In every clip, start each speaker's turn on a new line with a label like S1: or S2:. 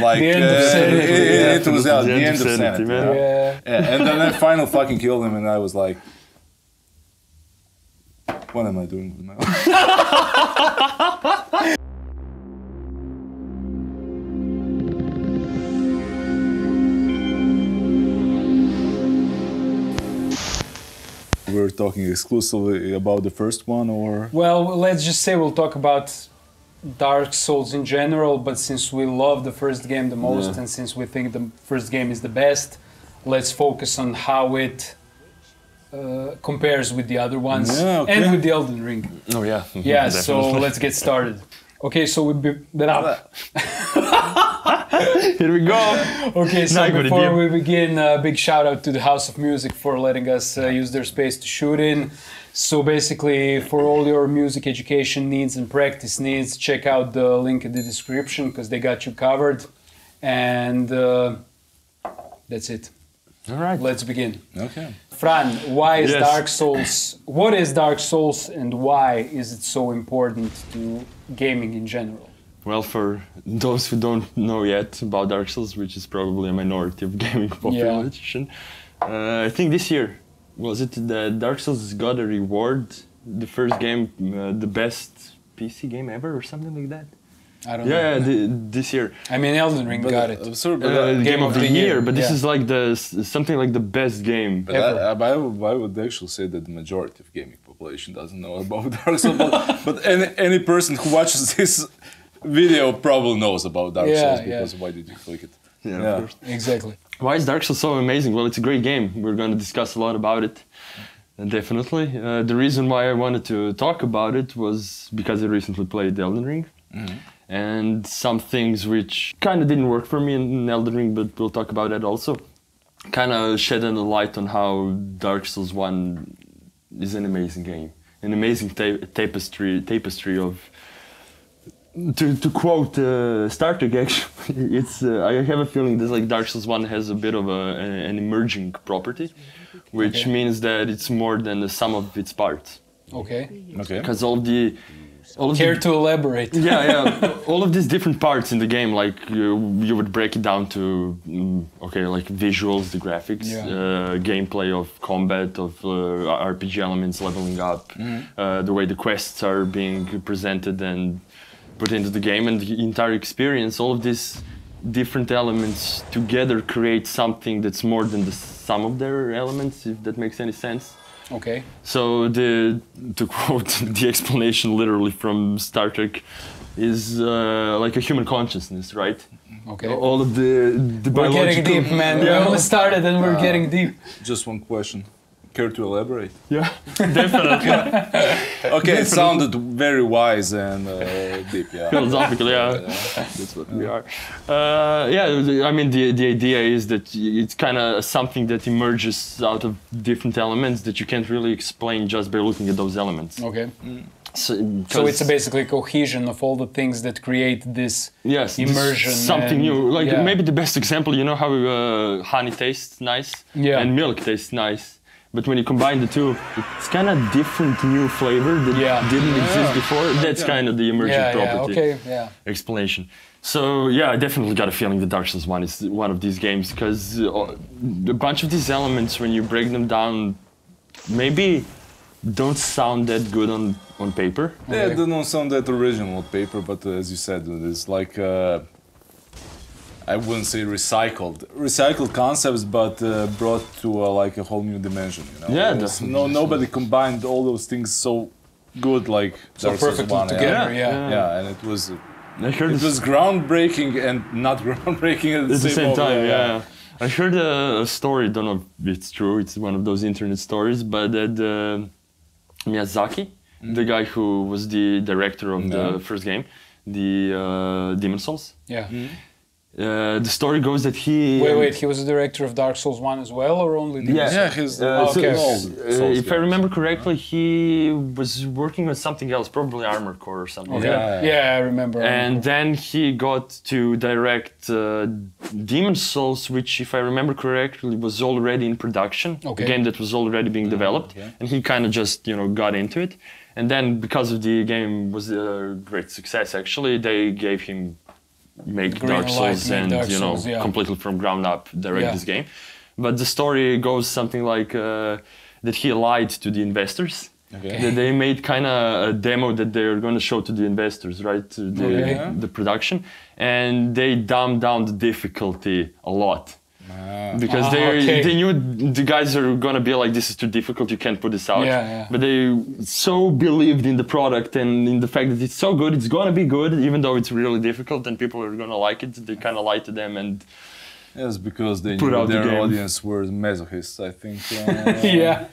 S1: like
S2: The end of sanity.
S1: it was the end of sanity,
S3: man.
S1: Yeah, and then I finally fucking killed him, and I was like, what am I doing with my life? We're talking exclusively about the first one, or
S2: Well, let's just say we'll talk about Dark Souls in general, but since we love the first game the most and since we think the first game is the best, let's focus on how it compares with the other ones and with the Elden Ring.
S3: Oh yeah.
S2: Yeah, so
S3: Definitely.
S2: let's get started. Okay, so
S3: Here we go.
S2: Okay, so
S3: Nice
S2: before
S3: idea.
S2: we begin, a big shout out to the House of Music for letting us use their space to shoot in. So basically, for all your music education needs and practice needs, check out the link in the description because they got you covered. And that's it.
S3: All right.
S2: Let's begin.
S1: okay.
S2: Fran, why is
S3: Yes.
S2: Dark Souls? What is Dark Souls, and why is it so important to gaming in general?
S3: Well, for those who don't know yet about Dark Souls, which is probably a minority of gaming population, I think this year, was it that Dark Souls got a reward, the first game, the best PC game ever or something like that?
S2: I don't know.
S3: Yeah, this year.
S2: I mean, Elden Ring got it.
S1: Sorry, but,
S3: Game of the year, but this
S2: yeah.
S3: is like something like the best game.
S1: but I would actually say that the majority of gaming population doesn't know about Dark Souls. but any person who watches this video probably knows about Dark Souls because why did you click it?
S3: Yeah, of course.
S2: Exactly.
S3: Why is Dark Souls so amazing? Well, it's a great game. We're going to discuss a lot about it. Definitely. The reason why I wanted to talk about it was because I recently played Elden Ring. And some things which kind of didn't work for me in Elden Ring, but we'll talk about that also. Kind of shedding a light on how Dark Souls 1 is an amazing game. An amazing tapestry of... To quote Star Trek, actually, it's I have a feeling that like Dark Souls 1 has a bit of an emerging property, which means that it's more than the sum of its parts.
S2: Okay.
S1: Okay.
S3: Because all of
S2: Care
S3: the,
S2: to elaborate?
S3: yeah, all of these different parts in the game, like you would break it down to like visuals, the graphics, gameplay of combat, of RPG elements, leveling up, the way the quests are being presented and put into the game, and the entire experience. All of these different elements together create something that's more than the sum of their elements, if that makes any sense.
S2: Okay.
S3: So to quote the explanation literally from Star Trek, is like a human consciousness, right?
S2: Okay.
S3: All of the
S2: We're getting
S3: biological...
S2: deep, man.
S3: Yeah.
S2: We only started and we're getting deep.
S1: Just one question. Care to elaborate?
S3: Yeah, definitely.
S1: Okay, it sounded very wise and deep, yeah.
S3: Philosophical, yeah. That's what we are. I mean, the idea is that it's kind of something that emerges out of different elements that you can't really explain just by looking at those elements.
S2: Okay.
S3: So
S2: it's basically a cohesion of all the things that create this immersion.
S3: Something
S2: and,
S3: new. Like maybe the best example, you know how honey tastes nice and milk tastes nice. But when you combine the two, it's kind of different new flavor that didn't exist before. That's kind of the emergent property explanation. So yeah, I definitely got a feeling that Dark Souls 1 is one of these games because a bunch of these elements, when you break them down, maybe don't sound that good on paper.
S1: Yeah, they don't sound that original on paper, but as you said, it's like I wouldn't say recycled concepts, but brought to like a whole new dimension. You know?
S3: Yeah, definitely.
S1: Nobody combined all those things so good like
S2: so
S1: Dark Souls
S2: perfectly
S1: 1,
S2: together.
S1: Yeah, and it was
S3: it
S1: was groundbreaking and not groundbreaking at the
S3: same time. Yeah. I heard a story. Don't know if it's true. It's one of those internet stories, but that Miyazaki, the guy who was the director of the first game, the Demon Souls.
S2: Yeah.
S3: The story goes that he...
S2: Wait, he was the director of Dark Souls 1 as well, or only Demon Souls?
S1: Yeah, he's
S3: if I remember correctly, he was working on something else, probably Armored Core or something.
S2: Okay. Yeah, I remember.
S3: And then he got to direct Demon Souls, which, if I remember correctly, was already in production. A game that was already being developed. And he kind of just, got into it. And then, because of the game was a great success, actually, they gave him make
S2: Green
S3: Dark
S2: light,
S3: Souls
S2: make
S3: and
S2: Dark
S3: you know
S2: Souls, yeah.
S3: completely from ground up direct
S2: Yeah.
S3: this game. But the story goes something like that he lied to the investors.
S1: Okay.
S3: That they made kind of a demo that they're going to show to the investors, right? To the production, and they dumbed down the difficulty a lot. Because they knew the guys are gonna be like, this is too difficult, you can't put this out.
S2: Yeah.
S3: But they so believed in the product and in the fact that it's so good, it's gonna be good, even though it's really difficult and people are gonna like it. They kind of lied to them and
S1: Yes, because they
S3: Put
S1: knew
S3: out the
S1: their
S3: game.
S1: audience were masochists, I think.
S2: Yeah.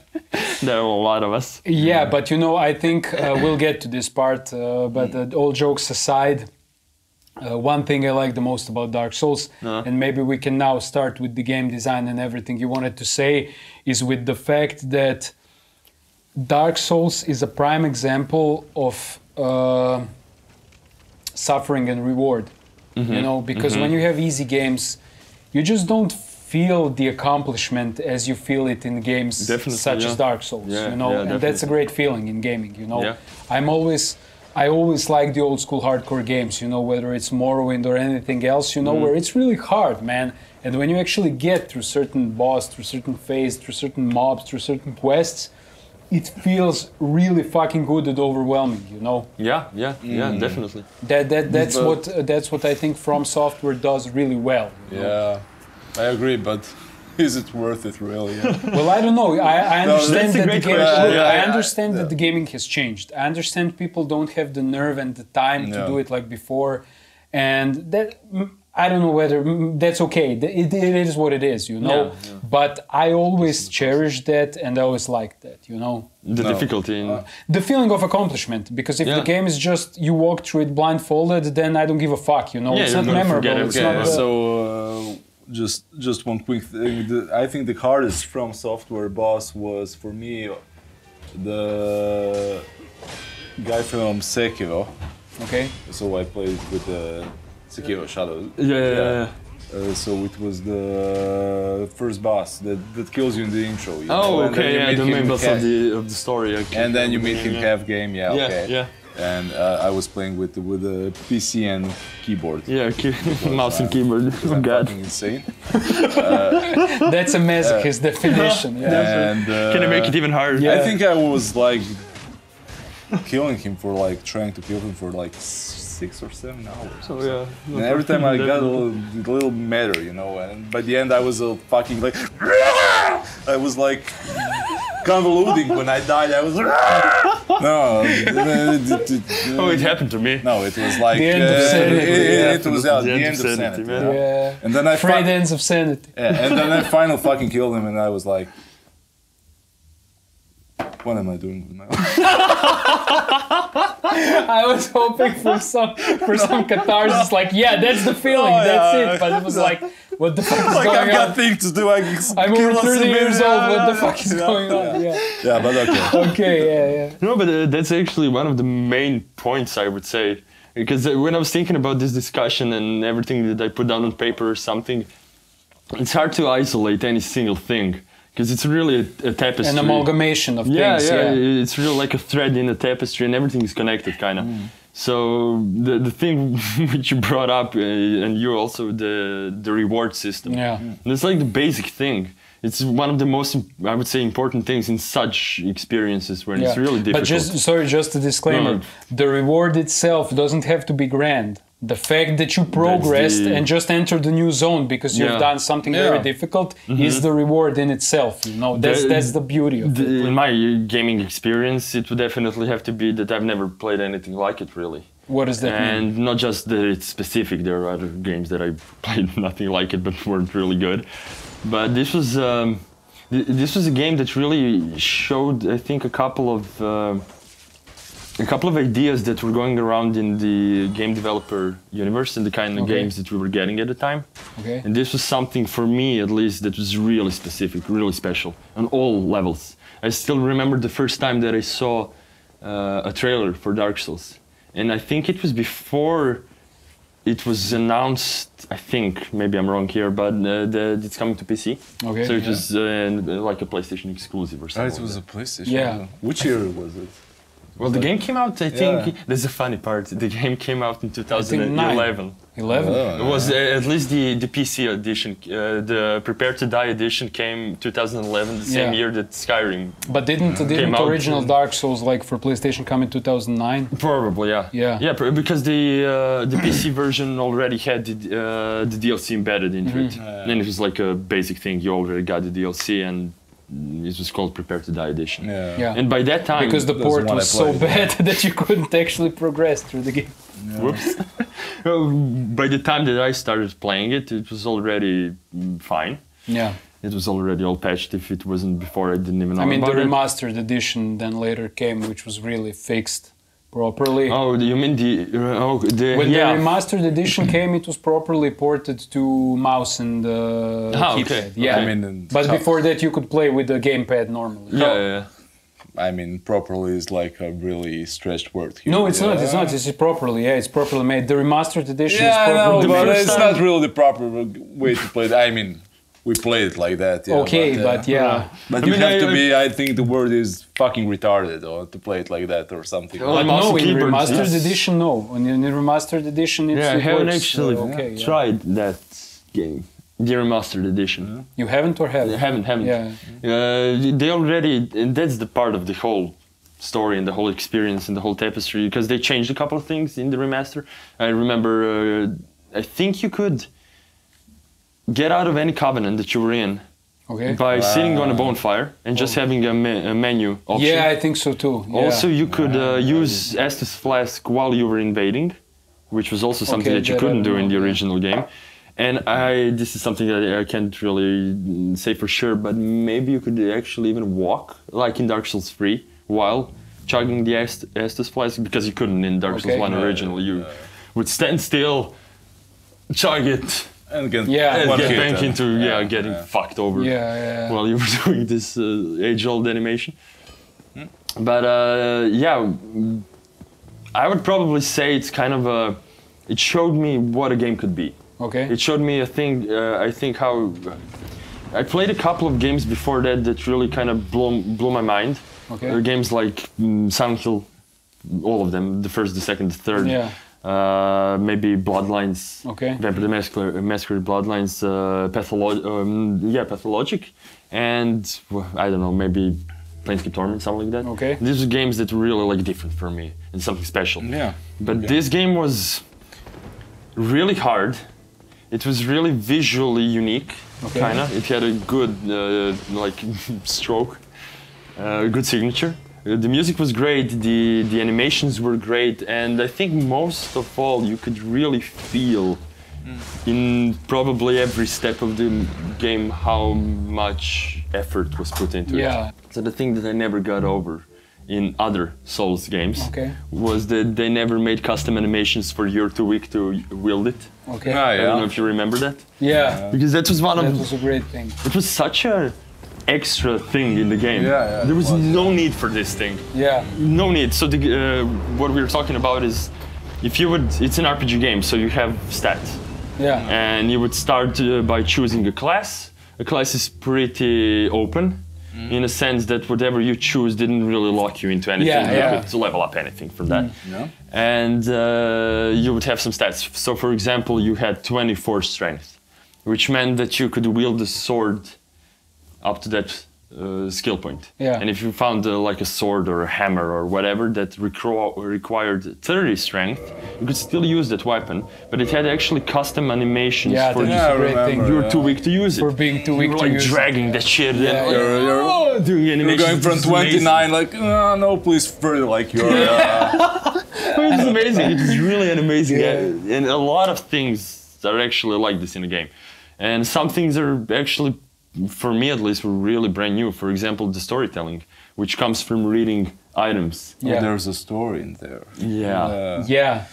S3: there are a lot of us.
S2: Yeah, but you know, I think we'll get to this part. But all jokes aside, one thing I like the most about Dark Souls, and maybe we can now start with the game design and everything you wanted to say, is with the fact that Dark Souls is a prime example of suffering and reward. You know, because when you have easy games, you just don't feel the accomplishment as you feel it in games such as Dark Souls.
S3: Yeah,
S2: you know,
S3: yeah,
S2: and that's a great feeling in gaming. You know,
S3: Yeah.
S2: I always like the old school hardcore games. You know, whether it's Morrowind or anything else. You know, where it's really hard, man. And when you actually get through certain boss, through certain phase, through certain mobs, through certain quests, it feels really fucking good and overwhelming. You know.
S3: Yeah, definitely.
S2: That's what I think From Software does really well.
S1: Yeah, I agree, but is it worth it really?
S2: Well, I don't know. I understand
S3: that's a
S2: that
S3: great
S2: the game.
S3: question.
S1: Yeah,
S2: I
S1: yeah,
S2: understand
S1: yeah.
S2: that the gaming has changed. I understand people don't have the nerve and the time to
S1: Yeah.
S2: do it like before, and that I don't know whether that's okay. It is what it is, you know.
S3: Yeah.
S2: But I always cherished that, and I always liked that, you know.
S3: The difficulty in
S2: The feeling of accomplishment, because if the game is just you walk through it blindfolded, then I don't give a fuck, you know.
S3: Yeah,
S2: it's
S3: you're
S2: not
S3: gonna forget
S2: memorable. It's
S3: everything.
S2: not.
S1: So just one quick thing. I think the hardest From Software boss was for me the guy from Sekiro.
S2: Okay.
S1: So I played with the Sekiro Shadows.
S3: Yeah.
S1: So it was the first boss that kills you in the intro. You
S3: Oh,
S1: know? And then
S3: okay,
S1: you
S3: yeah,
S1: meet
S3: the
S1: him
S3: main boss
S1: half-
S3: of the story. Okay.
S1: And then you meet him half game. Yeah,
S3: Yeah,
S1: okay.
S3: yeah.
S1: And I was playing with the PC and keyboard.
S3: Yeah, mouse and keyboard. Oh
S1: I'm
S3: god.
S1: fucking insane.
S2: That's a masochist definition. Yeah.
S1: And
S3: Can I make it even harder?
S2: Yeah.
S1: I think I was like killing him for like trying to kill him for like 6 or 7 hours.
S3: Oh yeah.
S1: And every time I got a little madder, you know, and by the end I was fucking like, I was like convoluting when I died. I was no.
S3: Oh, it happened to me.
S1: No, it was like
S2: The end of sanity.
S1: it was the end of sanity.
S3: man.
S1: Yeah.
S2: Yeah.
S1: And then I
S2: Frayed ends of sanity.
S1: yeah, and then I finally fucking killed him, and I was like, what am I doing with my life?
S2: I was hoping for some catharsis, like, yeah, that's the feeling, that's
S1: yeah.
S2: it. But it was like, what the fuck is
S1: Like
S2: going
S1: I've got
S2: on?
S1: things to do.
S2: I'm over 30 years old. What the fuck is going on? Yeah.
S1: Yeah, but okay.
S2: Okay. Yeah.
S3: No, but that's actually one of the main points I would say. Because when I was thinking about this discussion and everything that I put down on paper or something, it's hard to isolate any single thing. Because it's really a tapestry.
S2: An amalgamation of
S3: Yeah,
S2: things.
S3: yeah, it's really like a thread in a tapestry and everything is connected kind of. So the thing which you brought up and you also the reward system.
S2: Yeah.
S3: It's like the basic thing. It's one of the most, I would say, important things in such experiences when it's really difficult.
S2: But just a disclaimer:
S3: No.
S2: the reward itself doesn't have to be grand. The fact that you progressed and just entered the new zone because you've
S3: Yeah.
S2: done something very difficult is the reward in itself. You know, that's the beauty of it.
S3: In my gaming experience, it would definitely have to be that I've never played anything like it, really.
S2: What does that mean?
S3: And not just that it's specific. There are other games that I played nothing like it, but weren't really good. But this was a game that really showed, I think, a couple of ideas that were going around in the game developer universe and the kind of games that we were getting at the time.
S2: Okay.
S3: And this was something for me, at least, that was really specific, really special on all levels. I still remember the first time that I saw a trailer for Dark Souls. And I think it was before it was announced, I think, maybe I'm wrong here, but it's coming to PC.
S2: Okay.
S3: So it was like a PlayStation exclusive or something.
S1: It was a PlayStation.
S2: Yeah.
S1: Which year was it?
S3: Well, the game came out, I think, there's a funny part. The game came out in 2011.
S2: 11?
S3: It was at least the PC edition. The Prepare to Die edition came 2011, the same year that Skyrim.
S2: But didn't original Dark Souls, like for PlayStation, come in 2009?
S3: Probably, yeah.
S2: Yeah.
S3: Because the PC version already had the DLC embedded into it. And it was like a basic thing. You already got the DLC, and it was called Prepare to Die edition.
S2: Yeah.
S3: And by that time,
S2: because the port was so bad that you couldn't actually progress through the game.
S3: Whoops. By the time that I started playing it, it was already fine.
S2: Yeah.
S3: It was already all patched. If it wasn't before, I didn't even know
S2: the
S3: about it.
S2: remastered edition then later came, which was really fixed properly.
S3: Oh, you mean
S2: when the remastered edition came, it was properly ported to mouse and keypad.
S3: Okay.
S2: Yeah. But before that, you could play with the gamepad normally.
S3: Yeah.
S1: I mean, properly is like a really stretched word here.
S2: No, it's not. It's not. It's properly. Yeah, it's properly made. The remastered edition is
S1: properly.
S2: properly
S1: Yeah, but
S2: made.
S1: it's not really the proper way to play it. I mean, we played it like that. Yeah,
S2: but
S1: you have to be. I think the word is fucking retarded, or to play it like that, or something.
S2: But no, in remastered edition, no. In the remastered edition, it's
S3: I haven't actually tried that game. The remastered edition.
S2: You haven't or have?
S3: Haven't.
S2: Yeah.
S3: They already, and that's the part of the whole story and the whole experience and the whole tapestry, because they changed a couple of things in the remaster. I remember, I think you could get out of any covenant that you were in by sitting on a bonfire and just having a menu option.
S2: Yeah, I think so too. Yeah.
S3: Also, you could use Estus Flask while you were invading, which was also something that you couldn't do in the original game. And this is something that I can't really say for sure, but maybe you could actually even walk, like in Dark Souls 3, while chugging the Estus Flask, because you couldn't in Dark Souls 1 originally. You would stand still, chug it,
S1: and get
S3: back into getting fucked over while you were doing this age-old animation. But I would probably say it's kind of it showed me what a game could be.
S2: Okay.
S3: It showed me a thing, I think how... I played a couple of games before that really kind of blew my mind.
S2: Okay.
S3: Games like Silent Hill, all of them, the first, the second, the third.
S2: Yeah.
S3: Maybe Bloodlines.
S2: Okay.
S3: Vampire the Masquerade Bloodlines, Pathologic. And, I don't know, maybe Planescape Torment, something like that.
S2: Okay.
S3: These are games that were really different for me and something special.
S1: Yeah.
S3: But this game was really hard. It was really visually unique, kinda. It had a good stroke, good signature. The music was great, the animations were great, and I think most of all you could really feel in probably every step of the game how much effort was put into it. So the thing that I never got over in other Souls games was that they never made custom animations for you're too weak to wield it.
S2: Okay.
S3: I don't know if you remember that.
S2: Yeah.
S3: Because that was
S2: That was a great thing.
S3: It was such a extra thing in the game. There was no need for this thing.
S2: Yeah.
S3: No need. So what we were talking about is, it's an RPG game, so you have stats.
S2: Yeah.
S3: And you would start by choosing a class. A class is pretty open. In a sense that whatever you choose didn't really lock you into anything. You could level up anything from that. And you would have some stats. So for example, you had 24 strength, which meant that you could wield a sword up to that skill point. And if you found like a sword or a hammer or whatever that required 30 strength, you could still use that weapon, but it had actually custom animations for you're too weak to use it.
S2: For being too weak to use it.
S3: Dragging that shit.
S1: You're
S3: doing animations.
S1: You're going from 29 like, no, please, further, like you're...
S3: It's amazing. It's really an amazing and a lot of things are actually like this in the game. And some things are actually, for me at least, were really brand new. For example, the storytelling, which comes from reading items.
S1: There's a story in there.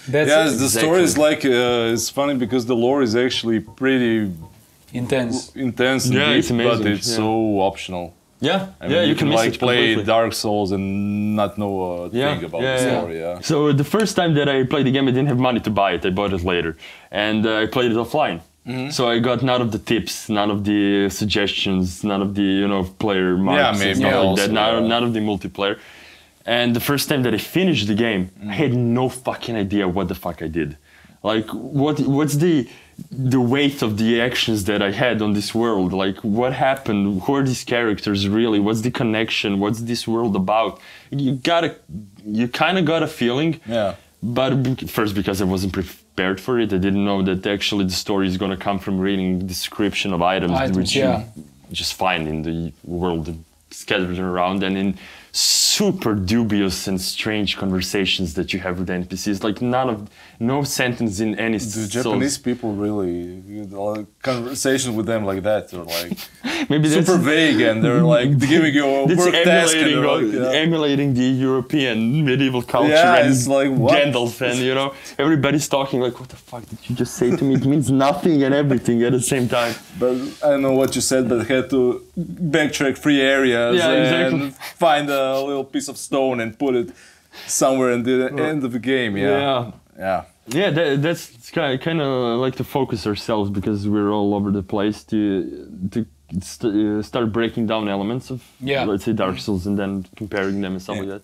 S2: That's
S1: the story is like, it's funny because the lore is actually pretty...
S2: intense
S1: and deep,
S3: it's amazing.
S1: but it's so optional.
S3: I mean,
S1: you can
S3: like
S1: play
S3: completely.
S1: Dark Souls and not know a thing about the story.
S3: So the first time that I played the game, I didn't have money to buy it. I bought it later, and I played it offline. So I got none of the tips, none of the suggestions, none of the player marks and stuff like that. None of the multiplayer. And the first time that I finished the game, I had no fucking idea what the fuck I did. Like, what's the weight of the actions that I had on this world? Like, what happened? Who are these characters really? What's the connection? What's this world about? You kind of got a feeling.
S1: Yeah.
S3: But first, because I wasn't prepared for it, I didn't know that actually the story is going to come from reading description of items which you just find in the world scattered around, and in super dubious and strange conversations that you have with NPCs. Like no sentence in any.
S1: The Japanese people really conversations with them like that are like
S3: maybe
S1: super vague, and they're like giving you a work task and
S3: emulating the European medieval culture.
S1: Yeah,
S3: and
S1: it's like what?
S3: Gandalf, and everybody's talking like, what the fuck did you just say to me? It means nothing and everything at the same time.
S1: But I don't know what you said, but I had to backtrack 3 areas and find a little piece of stone and put it somewhere in the end of the game. Yeah,
S3: that's kind of like to focus ourselves, because we're all over the place, to start breaking down elements of, let's say, Dark Souls, and then comparing them and stuff like that.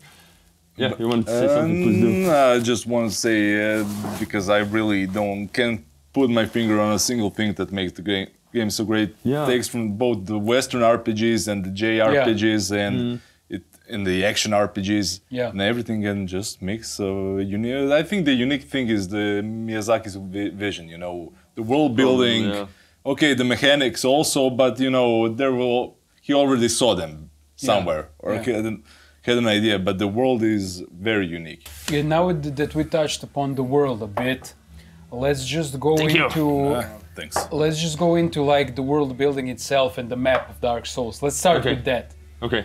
S3: Yeah, you want to say something? Please do.
S1: I just want to say, because I really can't put my finger on a single thing that makes the game so great.
S3: Yeah.
S1: Takes from both the Western RPGs and the JRPGs and in the action RPGs, and everything, and just makes unique. I think the unique thing is the Miyazaki's vision. The world building. Okay, the mechanics also, but he already saw them somewhere or had an idea. But the world is very unique.
S2: Yeah, now that we touched upon the world a bit, let's just go into.
S1: Thanks.
S2: Let's just go into like the world building itself and the map of Dark Souls. Let's start with that.
S3: Okay,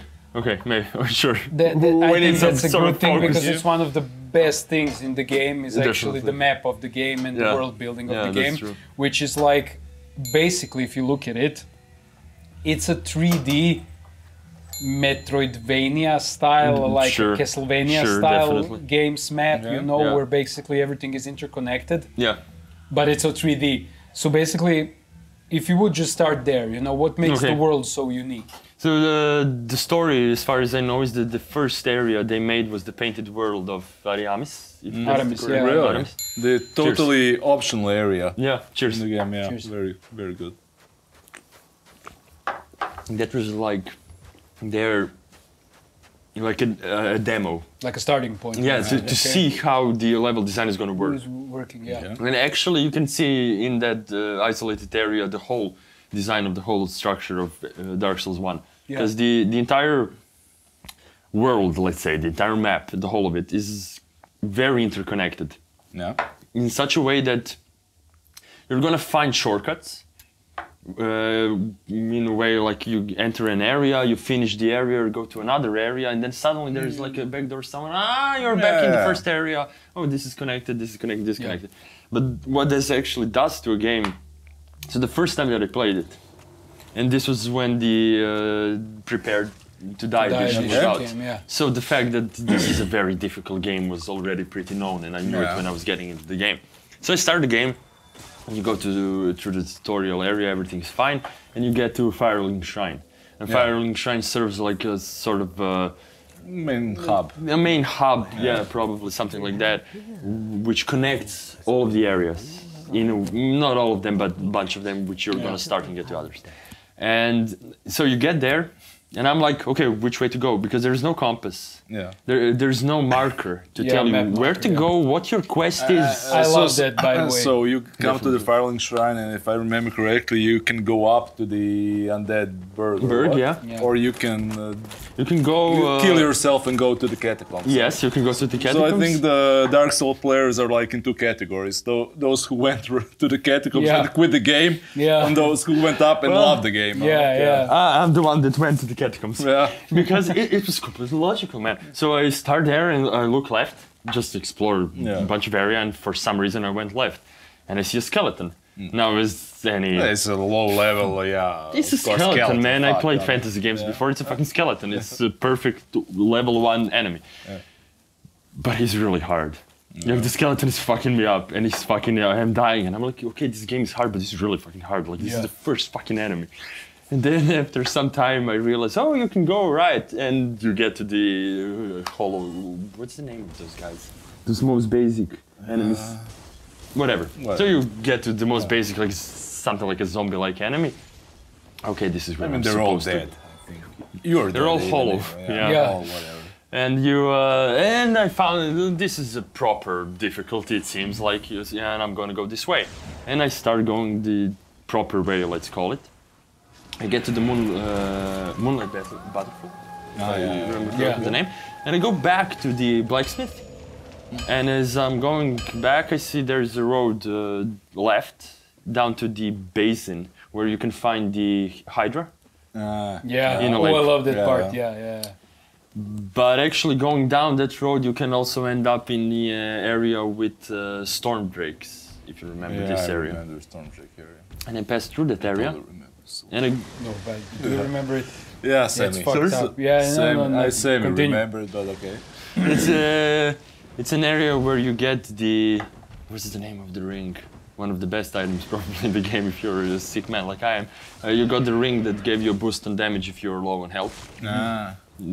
S3: maybe. Sure.
S2: I think that's a good thing, because it's one of the best things in the game is actually the map of the game and the world building of the game, which is like, basically, if you look at it, it's a 3D Metroidvania style, like a Castlevania style games map, where basically everything is interconnected.
S3: Yeah.
S2: But it's a 3D. So basically, if you would just start there, what makes the world so unique?
S3: So the story, as far as I know, is that the first area they made was the painted world of Aramis.
S2: Aramis,
S1: Really?
S3: Aramis.
S1: The totally optional area.
S3: Yeah, cheers.
S1: In the game,
S2: Cheers.
S1: Very, very good.
S3: That was like a demo.
S2: Like a starting point.
S3: Yeah, to see how the level design is going to work.
S2: It's working,
S3: And actually, you can see in that isolated area the whole design of the whole structure of Dark Souls 1. Because the entire world, let's say, the entire map, the whole of it, is very interconnected.
S1: Yeah.
S3: In such a way that you're going to find shortcuts. In a way, like you enter an area, you finish the area, or go to another area, and then suddenly there's like a backdoor somewhere. You're back in the first area. Oh, this is connected, this is connected, this is connected. But what this actually does to a game, so the first time that I played it, and this was when the Prepared to Die edition was out. So the fact that this is a very difficult game was already pretty known, and I knew it when I was getting into the game. So I started the game. You go through the tutorial area, everything's fine, and you get to Firelink Shrine. And Firelink Shrine serves like a sort of
S1: main hub.
S3: A main hub, probably something like that, which connects all of the areas. Not all of them, but a bunch of them, which you're gonna start and get to others. And so you get there, and I'm like, okay, which way to go? Because there's no compass.
S1: Yeah.
S3: There's no marker to tell you where to go, what your quest is.
S2: I love that, by the way.
S1: So you come to the Firelink Shrine, and if I remember correctly, you can go up to the undead bird. Or you can
S3: go
S1: kill yourself and go to the catacombs.
S3: Yes, you can go to the catacombs.
S1: So I think the Dark Souls players are like in 2 categories: those who went to the catacombs and quit the game, and those who went up and loved the game.
S3: I'm the one that went to the catacombs. Because it was completely logical, man. So I start there and I look left, just to explore a bunch of area, and for some reason I went left, and I see a skeleton. Now it's
S1: it's a low level,
S3: It's a skeleton, man. I played fantasy games before. It's a fucking skeleton. It's a perfect level 1 enemy. But he's really hard. The skeleton is fucking me up, and he's fucking I'm dying, and I'm like, okay, this game is hard, but this is really fucking hard. Like this is the first fucking enemy. And then after some time I realized, oh, you can go right, and you get to the hollow. What's the name of those guys? Those most basic enemies. Whatever. So you get to the most basic, like something like a zombie-like enemy. Okay, this is where I'm
S1: they're all
S3: supposed
S1: dead.
S3: to.
S1: I think
S3: They're all hollow.
S2: Yeah.
S1: Oh, whatever.
S3: And you and I found this is a proper difficulty. It seems like yeah, and I'm gonna go this way, and I start going the proper way. Let's call it. I get to the Moonlight Battlefield. Remember the name? And I go back to the blacksmith. And as I'm going back, I see there's a road left down to the basin where you can find the Hydra.
S2: Yeah.
S3: In a
S2: Oh,
S3: lake.
S2: I love that
S1: Yeah.
S2: part. Yeah.
S3: But actually, going down that road, you can also end up in the area with storm drakes, if you remember this area.
S1: I remember Stormdrake area.
S3: And I passed through that area.
S1: Totally remember. So.
S3: And I,
S2: No, but do you remember it?
S1: Yeah,
S2: It's
S1: same.
S2: fucked up. Yeah, no.
S1: I same
S2: Continue.
S1: remember it, but okay.
S3: it's an area where you get the what's the name of the ring? One of the best items probably in the game if you're a sick man like I am. You got the ring that gave you a boost on damage if you're low on health.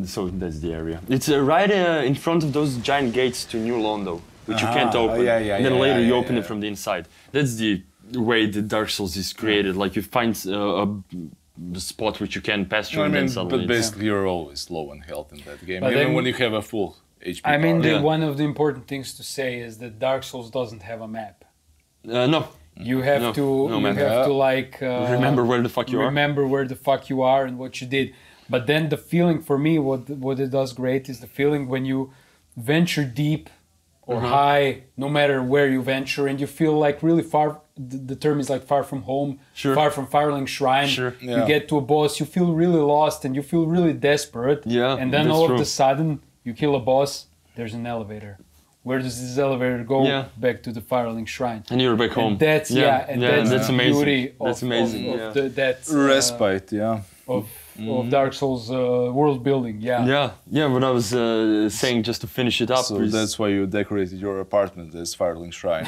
S3: So that's the area. It's right in front of those giant gates to New Londo, which you can't open. And then later you open it from the inside. That's the way the Dark Souls is created. Like you find a spot which you can pass through, and then suddenly.
S1: But basically, you're always low on health in that game,
S2: But
S1: even
S2: then-
S1: when you have a full HP.
S2: I mean,
S1: bar.
S2: one of the important things to say is that Dark Souls doesn't have a map.
S3: No.
S2: You have
S3: No,
S2: to
S3: no
S2: you
S3: map.
S2: have to like
S3: Remember where the fuck you are.
S2: remember where the fuck you are and what you did. But then the feeling for me, what it does great is the feeling when you venture deep or high, no matter where you venture, and you feel like really far. The term is like far from home,
S3: Sure.
S2: far from Firelink Shrine.
S3: Sure.
S2: You
S1: Yeah.
S2: get to a boss, you feel really lost and you feel really desperate.
S3: Yeah,
S2: And then
S3: that's
S2: all
S3: true.
S2: of a sudden, you kill a boss. There's an elevator. Where does this elevator go?
S3: Yeah.
S2: Back to the Firelink Shrine.
S3: And you're back home.
S2: And that's
S3: that's
S2: the
S3: amazing.
S2: beauty of,
S3: That's amazing.
S2: of
S3: yeah.
S2: that
S1: Respite, yeah.
S2: of Dark Souls world building.
S3: Yeah, what I was saying just to finish it up
S1: So
S3: is
S1: that's why you decorated your apartment as Firelink Shrine.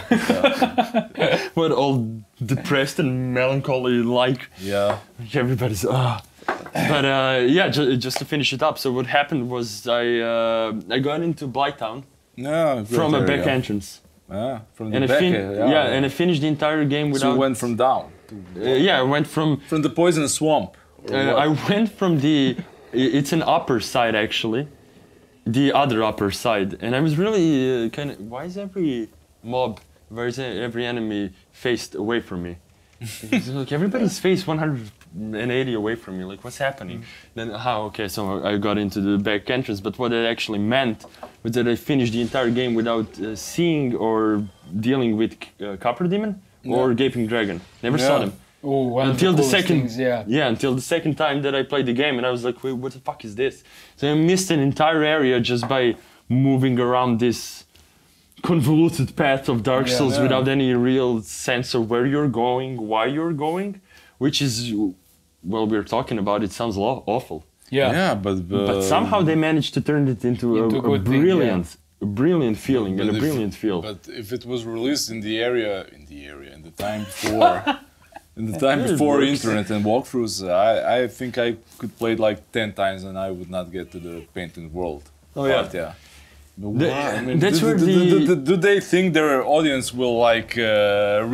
S3: what all depressed and melancholy like
S1: Yeah.
S3: everybody's But yeah, just to finish it up. So what happened was I got into Blighttown
S1: Yeah. great
S3: from a back
S1: area.
S3: entrance.
S1: Yeah, from the
S3: And I
S1: back.
S3: and I finished the entire game
S1: So
S3: without.
S1: you went from down.
S3: Yeah, I went from.
S1: The poison swamp.
S3: I went from the. It's an upper side actually, the other upper side, and I was really kind of. Why is every mob, why is every enemy faced away from me? It's like everybody's faced 180 away from me. Like what's happening? Then okay, so I got into the back entrance, but what it actually meant was that I finished the entire game without seeing or dealing with Copper Demon or Gaping Dragon. Never saw them.
S2: Oh,
S3: Until the second,
S2: things, yeah.
S3: until the second time that I played the game, and I was like, "Wait, what the fuck is this?" So I missed an entire area just by moving around this convoluted path of Dark Souls without any real sense of where you're going, why you're going, which is, well, we're talking about. It sounds awful,
S2: Yeah.
S1: But
S3: somehow they managed to turn it into
S2: Into
S3: a
S2: a good thing,
S3: a brilliant feeling and a
S1: if-
S3: brilliant feel.
S1: But if it was released in the area, in the time before,
S3: works.
S1: internet and walkthroughs, I think I could play it like 10 times and I would not get to the painted world.
S3: Oh, yeah.
S1: But, yeah. But
S3: The-
S1: why? I mean,
S3: that's where
S1: do they think their audience will like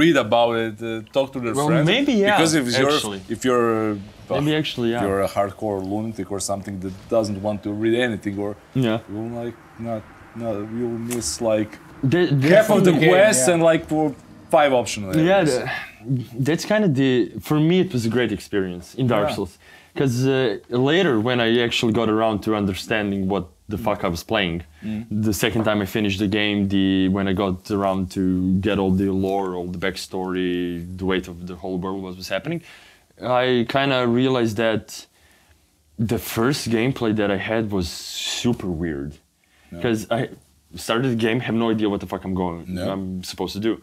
S1: read about it, talk to their
S3: Well,
S1: friends?
S3: maybe, yeah,
S1: Because
S3: actually.
S1: if you're
S3: Maybe actually, yeah.
S1: you're a hardcore lunatic or something that doesn't want to read anything, or
S3: Yeah.
S1: you'll like you'll miss like
S3: The
S1: half of the
S2: the game,
S1: quest
S2: yeah.
S1: and like for 5 optional areas.
S3: Yeah, that's kind of for me, it was a great experience in Dark
S1: Yeah.
S3: Souls. Because later, when I actually got around to understanding what the fuck I was playing, the second time I finished the game, when I got around to get all the lore, all the backstory, the weight of the whole world, what was happening, I kind of realized that the first gameplay that I had was super weird. Because I started the game, have no idea what the fuck I'm supposed to do.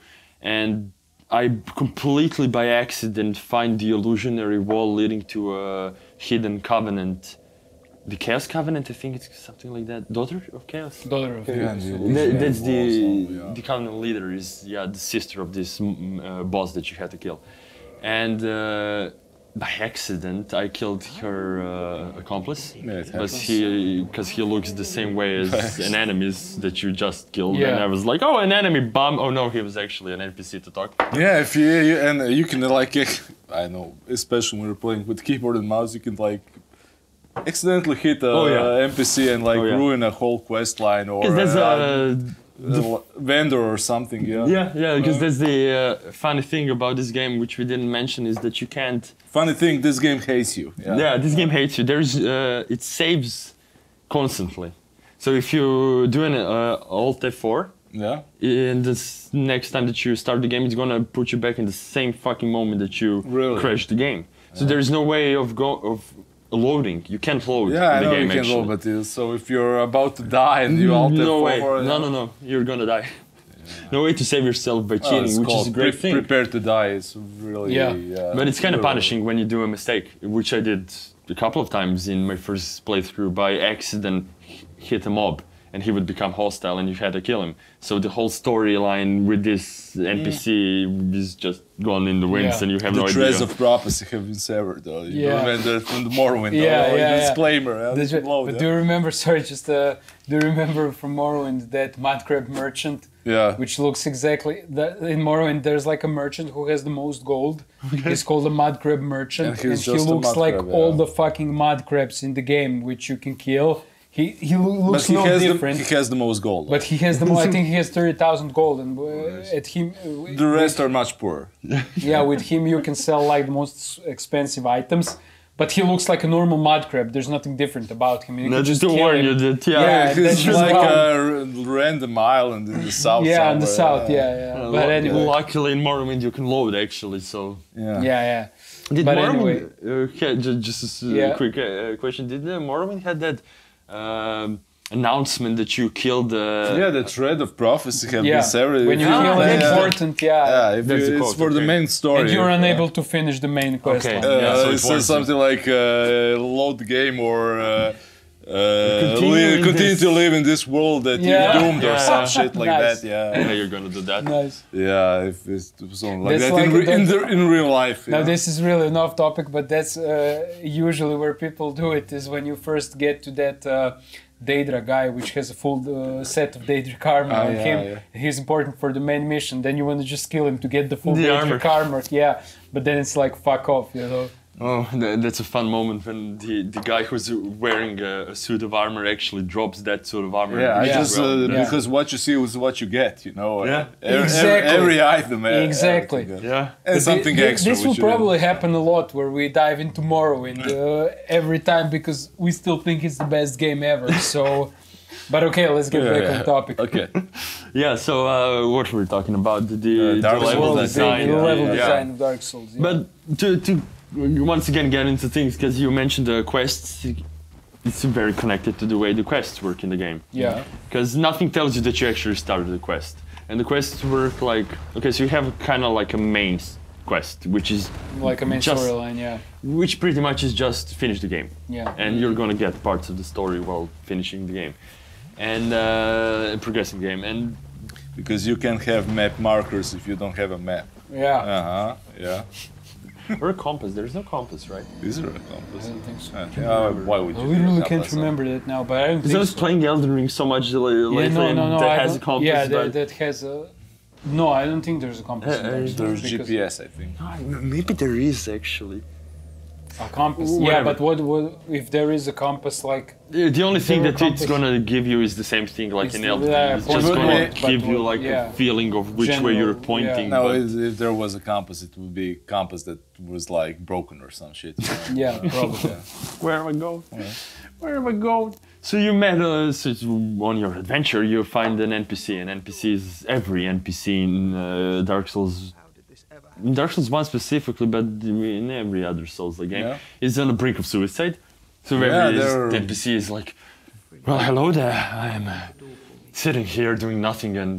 S3: And I completely by accident find the illusionary wall leading to a hidden covenant. The Chaos Covenant, I think it's something like that. Daughter of Chaos?
S2: Daughter of
S1: Yeah,
S2: Chaos.
S3: That's the covenant leader is the sister of this boss that you had to kill. And by accident, I killed her accomplice.
S1: Yeah, it
S3: because
S1: happens.
S3: he looks the same way as an enemy that you just killed,
S2: Yeah.
S3: and I was like, oh, an enemy bomb. Oh no, he was actually an NPC to talk.
S1: Yeah, if you can like, I know, especially when you're playing with keyboard and mouse, you can like accidentally hit a
S3: Oh, yeah.
S1: NPC and like
S3: Oh, yeah.
S1: ruin a whole quest line or
S3: Because that's
S1: a vendor or something. Yeah.
S3: yeah, because that's the funny thing about this game, which we didn't mention, is that you can't.
S1: Funny thing, this game hates you.
S3: Yeah, this game hates you. There's it saves constantly. So if you do an Alt F4,
S1: Yeah.
S3: and next time that you start the game, it's gonna put you back in the same fucking moment that you
S1: Really?
S3: crashed the game. So there is no way of loading. You can't load
S1: Yeah, I
S3: in the
S1: know
S3: game
S1: you can
S3: actually.
S1: roll, but so if you're about to die and you alt
S3: No
S1: F4,
S3: way.
S1: yeah.
S3: No. You're gonna die. No way to save yourself by
S1: Oh,
S3: cheating,
S1: it's
S3: which is
S1: called
S3: a great thing.
S1: Prepare to die. It's really.
S2: Yeah.
S3: But it's kind of
S1: really-
S3: punishing when you do a mistake, which I did a couple of times in my first playthrough. By accident, hit a mob, and he would become hostile, and you had to kill him. So the whole storyline with this NPC is just gone in the winds,
S2: Yeah.
S3: and you have
S1: The
S3: no
S1: threads
S3: idea.
S1: of prophecy have been severed. Though. You
S2: Yeah.
S1: remember from the Morrowind.
S2: Yeah.
S1: Disclaimer.
S2: That's right. But do you remember? Sorry, just do you remember from Morrowind that mud crab merchant,
S1: Yeah.
S2: which looks exactly in Morrowind? There's like a merchant who has the most gold. He's called a mud crab merchant,
S1: And he's
S2: he
S1: just a
S2: looks
S1: mud
S2: like
S1: crab,
S2: all
S1: yeah.
S2: the fucking mud crabs in the game, which you can kill. He
S1: But
S2: looks
S1: he
S2: no
S1: has
S2: different.
S1: he has the most gold.
S2: But he has the I think he has 30,000 gold, and at him,
S1: the rest are much poorer.
S2: yeah, with him you can sell like the most expensive items. But he looks like a normal mud crab. There's nothing different about him. You
S3: No,
S2: can
S3: just to
S2: kill
S3: warn
S2: him.
S3: you that
S2: Yeah,
S1: It's
S2: that's just
S1: like
S2: wild.
S1: a random island in the south.
S2: Yeah, in the
S1: somewhere,
S2: south, yeah. But anyway,
S3: luckily in Morrowind you can load actually. So
S1: Yeah.
S2: yeah.
S3: did
S2: But
S3: Morrowind? Just a
S2: Yeah.
S3: quick question. Did Morrowind had that announcement that you killed?
S1: Yeah, the thread of prophecy have
S2: Yeah,
S1: been severed.
S2: when you
S1: If
S2: kill
S3: yeah,
S2: an
S3: yeah.
S2: important,
S1: Yeah, if
S3: That's the
S1: it's
S3: quote,
S1: for the
S3: okay.
S1: main story.
S2: and you're
S1: if,
S2: unable to finish the main quest
S3: Okay.
S2: line.
S3: Yeah, so
S1: it
S3: it
S1: says
S3: warns you.
S1: something like load the game or
S3: Continue in
S1: continue
S3: this-
S1: to live in this world that
S2: Yeah.
S1: you're doomed or
S3: Yeah.
S1: some shit like
S2: Nice.
S1: that. Yeah,
S3: Yeah, you're gonna do that.
S2: Nice.
S1: yeah. If it's something like
S2: That's
S1: that
S2: like
S1: in real life.
S2: Now
S1: yeah.
S2: this is really an off topic, but that's usually where people do it is when you first get to that Daedra guy, which has a full set of Daedric armor on
S1: yeah,
S2: him.
S1: yeah.
S2: He's important for the main mission. Then you want to just kill him to get the full
S3: The
S2: Daedric armor. Yeah, but then it's like fuck off, you know.
S3: Oh, that's a fun moment when the guy who's wearing a suit of armor actually drops that suit of armor.
S1: Yeah, I
S2: Yeah.
S1: just
S2: Yeah.
S1: because what you see is what you get, you know.
S3: Yeah.
S2: Exactly.
S1: Every item.
S2: Exactly.
S1: everything,
S3: Yeah.
S1: And
S2: But
S1: something extra.
S2: This will
S1: which you-
S2: probably happen a lot where we dive into Morrowind every time because we still think it's the best game ever. So, but okay, let's get back on topic.
S1: Okay.
S3: Yeah. So what were we talking about? The
S1: Dark
S3: level
S1: Souls
S3: design.
S2: The level
S1: yeah.
S2: design of Dark Souls. Yeah.
S3: But to once again get into things, because you mentioned the quests, it's very connected to the way the quests work in the game.
S2: yeah.
S3: Because nothing tells you that you actually started the quest. And the quests work like, okay, so you have kind of like a main quest, which is
S2: Like a main
S3: just-
S2: storyline, yeah.
S3: which pretty much is just finish the game.
S2: Yeah.
S3: And you're gonna get parts of the story while finishing the game. And progressing the game. And
S1: Because you can't have map markers if you don't have a map.
S2: Yeah.
S1: Yeah.
S3: or a compass, there's no compass, right?
S1: Is there a compass?
S2: I don't think so.
S1: Why would
S2: I
S1: you?
S2: literally
S1: do
S2: can't
S1: compass?
S2: remember that now, but I don't
S3: Because I
S2: think
S3: was
S2: so.
S3: playing Elden Ring so much lately
S2: Yeah, no,
S3: that
S2: I
S3: has a
S2: don't-
S3: compass.
S2: Yeah,
S3: but
S2: that has a. No, I don't think there's a compass. in Dark Souls
S1: There's
S2: because-
S1: GPS, I think.
S3: maybe there is actually.
S2: A compass. Yeah,
S3: Whatever.
S2: but what if there is a compass like?
S3: The only thing
S2: There
S3: that
S2: were
S3: it's
S2: compass.
S3: gonna give you is the same thing like
S2: It's
S3: in
S2: the-
S3: Elden
S2: yeah,
S3: Ring. It's
S2: point
S3: just
S1: but
S3: gonna
S1: what-
S3: give you
S2: but
S3: like
S2: yeah.
S3: a feeling of which way
S2: General,
S3: you're pointing.
S2: yeah.
S1: No,
S3: but-
S1: if there was a compass, it would be a compass that was like broken or some shit. you know?
S2: Yeah, probably.
S3: Where am I going? Where am I going? So you met so on your adventure. You find an NPC. An NPC is every NPC in Dark Souls. In Dark Souls 1 specifically, but in every other Souls game,
S1: Yeah.
S3: is on the brink of suicide. So
S1: Yeah,
S3: every
S1: they're-
S3: NPC is like, "Well, hello there. I'm sitting here doing nothing, and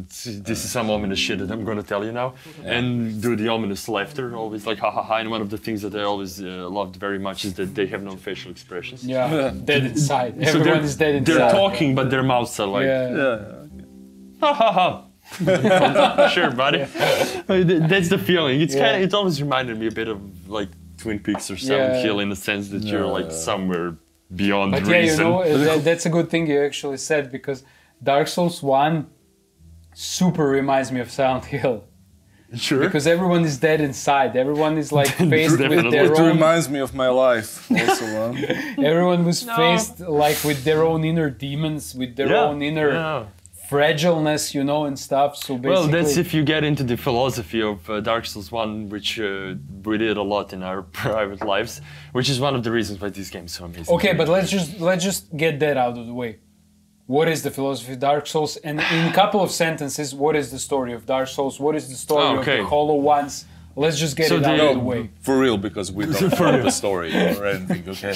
S3: this is some ominous shit that I'm gonna tell you now." And do the ominous laughter, always like ha ha ha. And one of the things that I always loved very much is that they have no facial expressions.
S2: Yeah, dead inside.
S3: So
S2: Everyone is dead inside.
S3: they're talking, but their mouths are like,
S2: Yeah.
S3: ha ha ha. Sure, buddy. That's the feeling. It's
S2: Yeah.
S3: kind of. It always reminded me a bit of like Twin Peaks or Silent Hill in the sense that you're like somewhere beyond
S2: But
S3: reason.
S2: That's a good thing you actually said, because Dark Souls 1 super reminds me of Silent Hill.
S3: Sure.
S2: Because everyone is dead inside. Everyone is like faced with
S3: Definitely.
S2: their
S1: It
S2: own.
S1: reminds me of my life. Also,
S2: Everyone was faced like with their own inner demons, with their own inner fragileness, you know, and stuff. So basically,
S3: Well, that's if you get into the philosophy of Dark Souls 1, which we did a lot in our private lives, which is one of the reasons why this game is so amazing.
S2: okay, but let's just get that out of the way. What is the philosophy of Dark Souls? And in a couple of sentences, what is the story of Dark Souls? What is the story of the Hollow Ones? Let's just get it out of the way.
S1: for real, because we don't know the story or anything. Okay.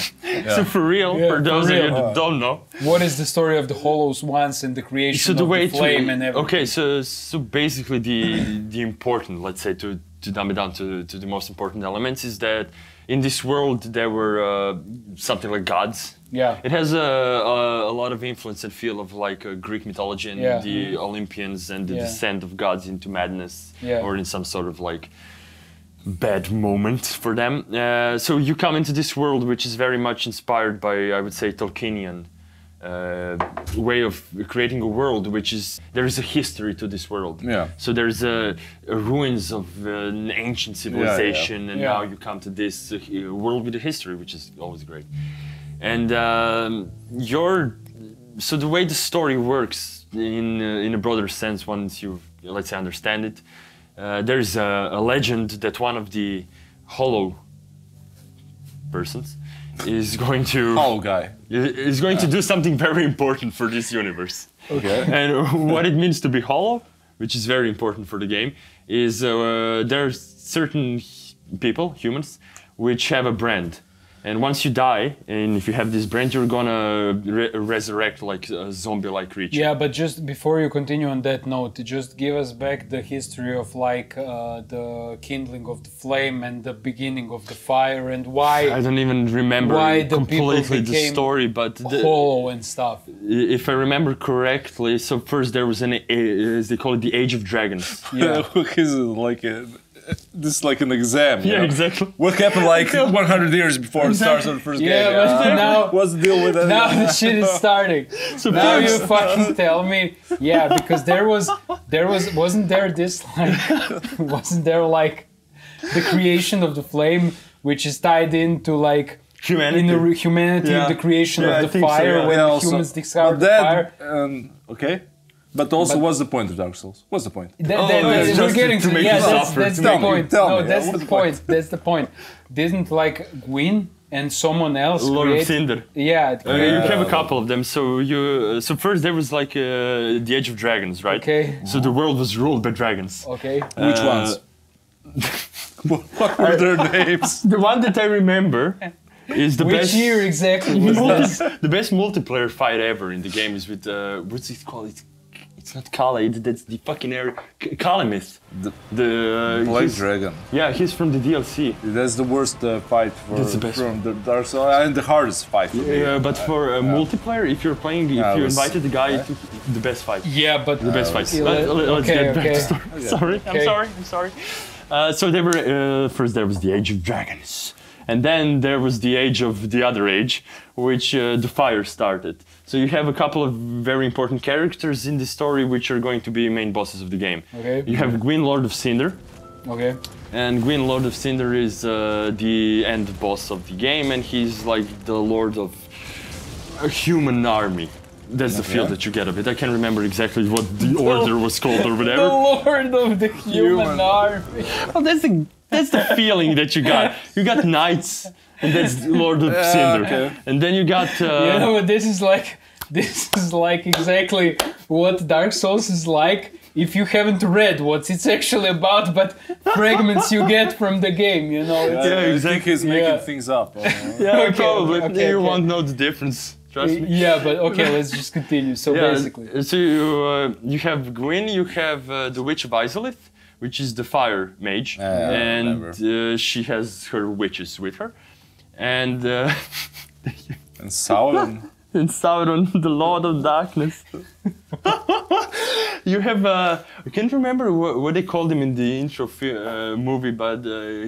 S3: So for real, for those of you that don't know,
S2: What is the story of the Hollow Ones and the creation of the flame and everything?
S3: Okay, so basically the important, let's say, to dumb it down to the most important elements is that in this world there were something like gods.
S2: Yeah.
S3: It has a lot of influence and feel of like Greek mythology and the Olympians and the descent of gods into madness or in some sort of like bad moment for them. So you come into this world which is very much inspired by, I would say, Tolkienian way of creating a world, which is there is a history to this world.
S1: Yeah.
S3: So there's a ruins of an ancient civilization, and now you come to this world with a history, which is always great. And so the way the story works in a broader sense, once you let's say understand it, there's a legend that one of the hollow persons is going to
S1: Hollow guy.
S3: is going to do something very important for this universe.
S1: Okay.
S3: And what it means to be hollow, which is very important for the game, is there are certain people, humans, which have a brand. And once you die, and if you have this brand, you're gonna resurrect like a zombie-like creature.
S2: Yeah, but just before you continue on that note, just give us back the history of like the kindling of the flame and the beginning of the fire and why
S3: I don't even remember
S2: why the
S3: completely
S2: people
S3: the
S2: became
S3: story, but
S2: hollow and stuff.
S3: if I remember correctly, so first there was as they call it, the Age of Dragons.
S1: Yeah. Is like this is like an exam. you
S3: Yeah,
S1: know?
S3: exactly.
S1: What happened like 100 years before it starts on the first game?
S2: Yeah, but now
S1: What's the deal with that?
S2: now the shit is starting.
S3: So
S2: Now
S3: first-
S2: you fucking tell me, yeah, because wasn't there this like wasn't there like the creation of the flame, which is tied into like
S3: Humanity.
S2: humanity
S3: Yeah.
S2: the creation
S3: Yeah, I
S2: of the
S3: think so,
S2: fire
S3: yeah.
S2: when
S1: Yeah,
S2: the
S1: also-
S2: humans discovered
S1: but
S2: the
S1: that,
S2: fire.
S1: okay. But also, what's the point of Dark Souls? What's the point?
S2: That,
S3: Oh,
S2: that,
S3: it's
S2: we're
S3: just
S2: getting
S3: to
S2: to
S3: make
S2: yeah,
S3: you
S2: that's,
S3: suffer.
S2: that's the
S1: Tell me,
S2: point.
S1: tell
S2: No,
S1: me,
S2: that's
S1: what's
S2: the
S1: the point?
S2: point. That's the point. Didn't like Gwyn and someone else
S3: Lord
S2: create?
S3: of Cinder.
S2: Yeah.
S3: You have a couple of them. So first there was like the Age of Dragons, right?
S2: Okay.
S3: So the world was ruled by dragons.
S2: Okay.
S1: Which ones? What were their names?
S3: The one that I remember is the
S2: Which
S3: best.
S2: year exactly was this?
S3: The best multiplayer fight ever in the game is with what's it called? It's not Khalid. That's the fucking area. Kalimith. The
S1: Blade
S3: he's-
S1: Dragon.
S3: Yeah, he's from the DLC.
S1: That's the worst fight
S3: That's the best
S1: from the Dark Souls, and the hardest fight for me.
S3: Yeah, but for multiplayer, if you're playing,
S1: Yeah,
S3: if you
S1: it was-
S3: invited the guy, the best fight.
S2: Yeah, but
S3: The best fights.
S2: yeah,
S3: Let's
S2: okay,
S3: get back
S2: okay.
S3: to story. Sorry,
S2: Okay.
S3: I'm sorry. So there were first there was the Age of Dragons, and then there was the Age of the other age, which the fire started. So you have a couple of very important characters in the story, which are going to be main bosses of the game.
S2: Okay.
S3: You have Gwyn, Lord of Cinder,
S2: Okay.
S3: and Gwyn, Lord of Cinder, is the end boss of the game, and he's like the lord of a human army. That's the feel that you get of it. I can't remember exactly what the order was called or
S2: The
S3: whatever.
S2: Lord of the human army.
S3: Well, that's the feeling that you got. You got knights, and that's Lord of Cinder.
S1: okay.
S3: And then you got.
S2: You know, but this is like exactly what Dark Souls is like if you haven't read what it's actually about, but fragments you get from the game, you know. It's-
S3: Yeah,
S1: I think he's making
S2: Yeah.
S1: things up.
S3: yeah,
S2: okay,
S3: probably.
S2: okay,
S3: you
S2: okay.
S3: won't know the difference. Trust me.
S2: Yeah, but okay, let's just continue. So basically,
S3: So you have Gwyn, you have the Witch of Izalith, which is the fire mage, and she has her witches with her, and
S1: And Sauron.
S3: and Sauron, the Lord of Darkness. You have I can't remember what they called him in the intro movie, but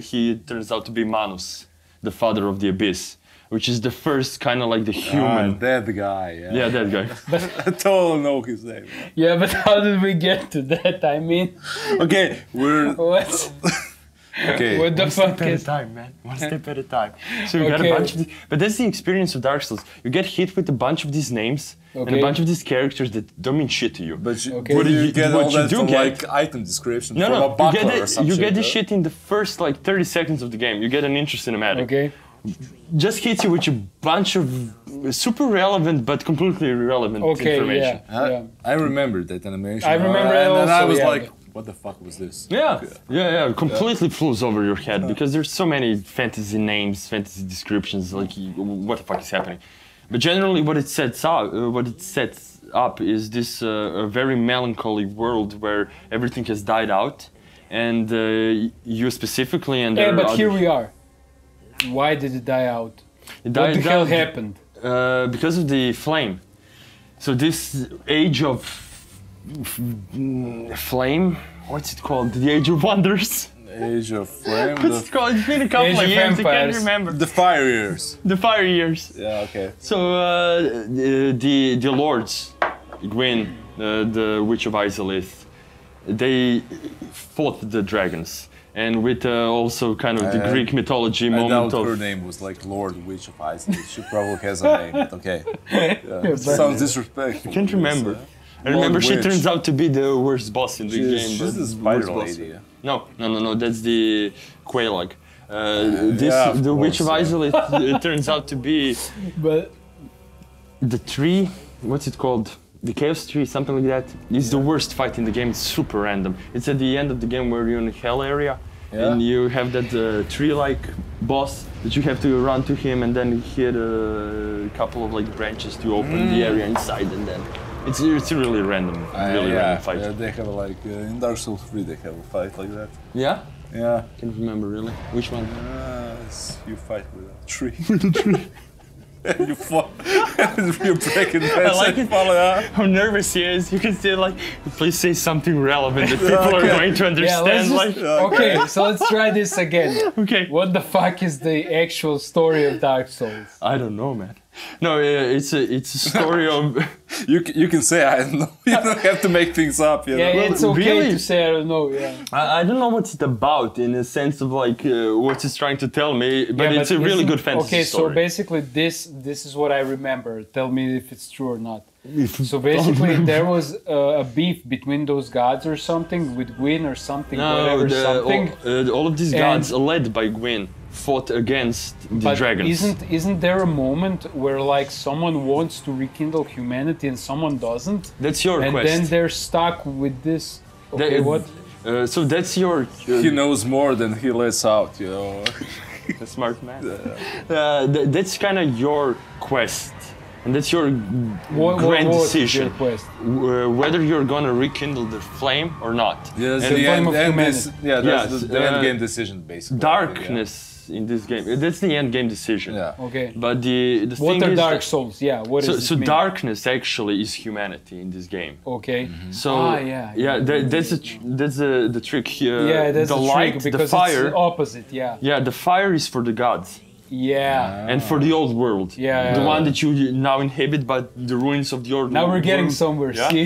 S3: he turns out to be Manus. the father of the abyss, which is the first kind of like the human.
S1: That guy, yeah.
S3: Yeah, that guy.
S1: I totally know his name.
S2: Yeah, but how did we get to that? I mean,
S1: Okay, we're...
S2: what?
S1: Okay.
S2: What the
S3: One
S2: fuck
S3: step at a
S2: is?
S3: time, man. One step at a time. So you got a
S2: Okay.
S3: bunch of these, but that's the experience of Dark Souls. You get hit with a bunch of these names and
S2: Okay.
S3: a bunch of these characters that don't mean shit to you.
S1: But you,
S2: Okay.
S1: what do you
S3: What
S1: get
S3: you
S1: all that
S3: do
S1: from
S3: get-
S1: like item description
S3: No,
S1: from a
S3: no,
S1: buckler or some
S3: you
S1: shit,
S3: get this
S1: huh?
S3: shit in the first like 30 seconds of the game. You get an interest cinematic.
S2: Okay.
S3: Just hits you with a bunch of super relevant but completely irrelevant
S2: Okay.
S3: information.
S2: Yeah. Yeah.
S1: I remember that animation.
S2: I remember
S1: and
S2: that
S1: then I
S2: also,
S1: was
S2: yeah.
S1: like, what the fuck was this?
S3: Yeah, completely flew over your head because there's so many fantasy names, fantasy descriptions. Like, what the fuck is happening? But generally, what it sets up is this a very melancholy world where everything has died out, and you specifically and
S2: Yeah,
S3: there are
S2: but here
S3: others-
S2: we are. Why did it die out?
S3: It
S2: What
S3: died
S2: the hell
S3: out,
S2: happened?
S3: because of the flame. So this age of flame, what's it called? The Age of Wonders.
S1: Age of Flame,
S3: What's it called? It's been a couple
S2: Age
S3: of
S2: of
S3: years. I can't
S2: Empires.
S3: remember.
S1: the Fire Years.
S3: The Fire Years.
S1: Yeah, okay.
S3: So the lords, Gwyn, the Witch of Izalith, they fought the dragons, and with also kind of the Greek mythology
S1: I
S3: moment
S1: doubt
S3: of
S1: her name was like Lord Witch of Iceland. She probably has a name, but okay. Yeah,
S2: but-
S1: sounds disrespectful.
S3: I can't remember. I
S1: Lord
S3: remember she
S1: Witch.
S3: turns out to be the worst boss in the game.
S1: She's
S3: but
S1: the
S3: worst
S1: spider
S3: boss.
S1: lady.
S3: No, that's the Quelaag. This
S1: yeah, of
S3: the Witch of
S1: course, yeah.
S3: Izalith turns out to be
S2: But
S3: the tree. What's it called? The Chaos Tree, something like that. It's the worst fight in the game. It's super random. It's at the end of the game where you're in the Hell area,
S1: Yeah.
S3: and you have that tree-like boss that you have to run to him and then hit a couple of like branches to open the area inside, and then it's a really random, random fight.
S1: Yeah, they have like in Dark Souls 3 they have a fight like that.
S3: Yeah?
S1: Yeah.
S3: Can't remember really. Which one?
S1: You fight with a tree. With a tree. And you fall. You're breaking fence
S3: like
S1: and
S3: it.
S1: fall out.
S3: How nervous he is. You can see like, please say something relevant that people are going to
S2: yeah,
S3: understand.
S2: let's just,
S3: like,
S2: okay, so let's try this again.
S3: okay.
S2: What the fuck is the actual story of Dark Souls?
S3: I don't know, man. No, it's a story of.
S1: You can say I don't know. You don't have to make things up. You know?
S2: Yeah, it's okay
S3: really?
S2: to say I don't know. Yeah.
S3: I don't know what it's about in a sense of like what it's trying to tell me, but
S2: Yeah,
S3: it's a really
S2: isn't-
S3: good fantasy
S2: Okay,
S3: story.
S2: so basically this is what I remember. Tell me if it's true or not. So basically there was a beef between those gods or something with Gwyn or something, whatever, something.
S3: All of these
S2: And-
S3: gods led by Gwyn fought against the
S2: But
S3: dragons.
S2: isn't there a moment where like someone wants to rekindle humanity and someone doesn't,
S3: That's your
S2: and
S3: quest.
S2: then they're stuck with this? Okay,
S3: That-
S2: what?
S3: So that's your
S1: He knows more than he lets out. You know.
S3: smart man. That's kind of your quest, and that's your grand
S2: What was
S3: decision.
S2: your quest?
S3: Whether you're gonna rekindle the flame or not.
S1: Yes,
S3: And
S1: the
S2: flame of
S1: that's
S3: Yes,
S1: the end game decision basically.
S3: Darkness in this game. That's the end game decision.
S1: Yeah.
S2: Okay.
S3: But the
S2: What
S3: thing
S2: are
S3: is
S2: Dark
S3: that-
S2: Souls? Yeah. What
S3: so,
S2: does
S3: so
S2: it mean?
S3: darkness actually is humanity in this game.
S2: Okay.
S3: So
S2: yeah.
S3: that's the trick here.
S2: Yeah, that's
S3: the
S2: the
S3: light,
S2: trick because
S3: the fire.
S2: it's the opposite. Yeah.
S3: Yeah, the fire is for the gods
S2: Yeah.
S3: and for the old world.
S2: Yeah,
S3: The
S2: yeah.
S3: one that you now inhabit, but the ruins of the old
S2: Now we're getting
S3: world,
S2: somewhere.
S3: Yeah.
S2: See.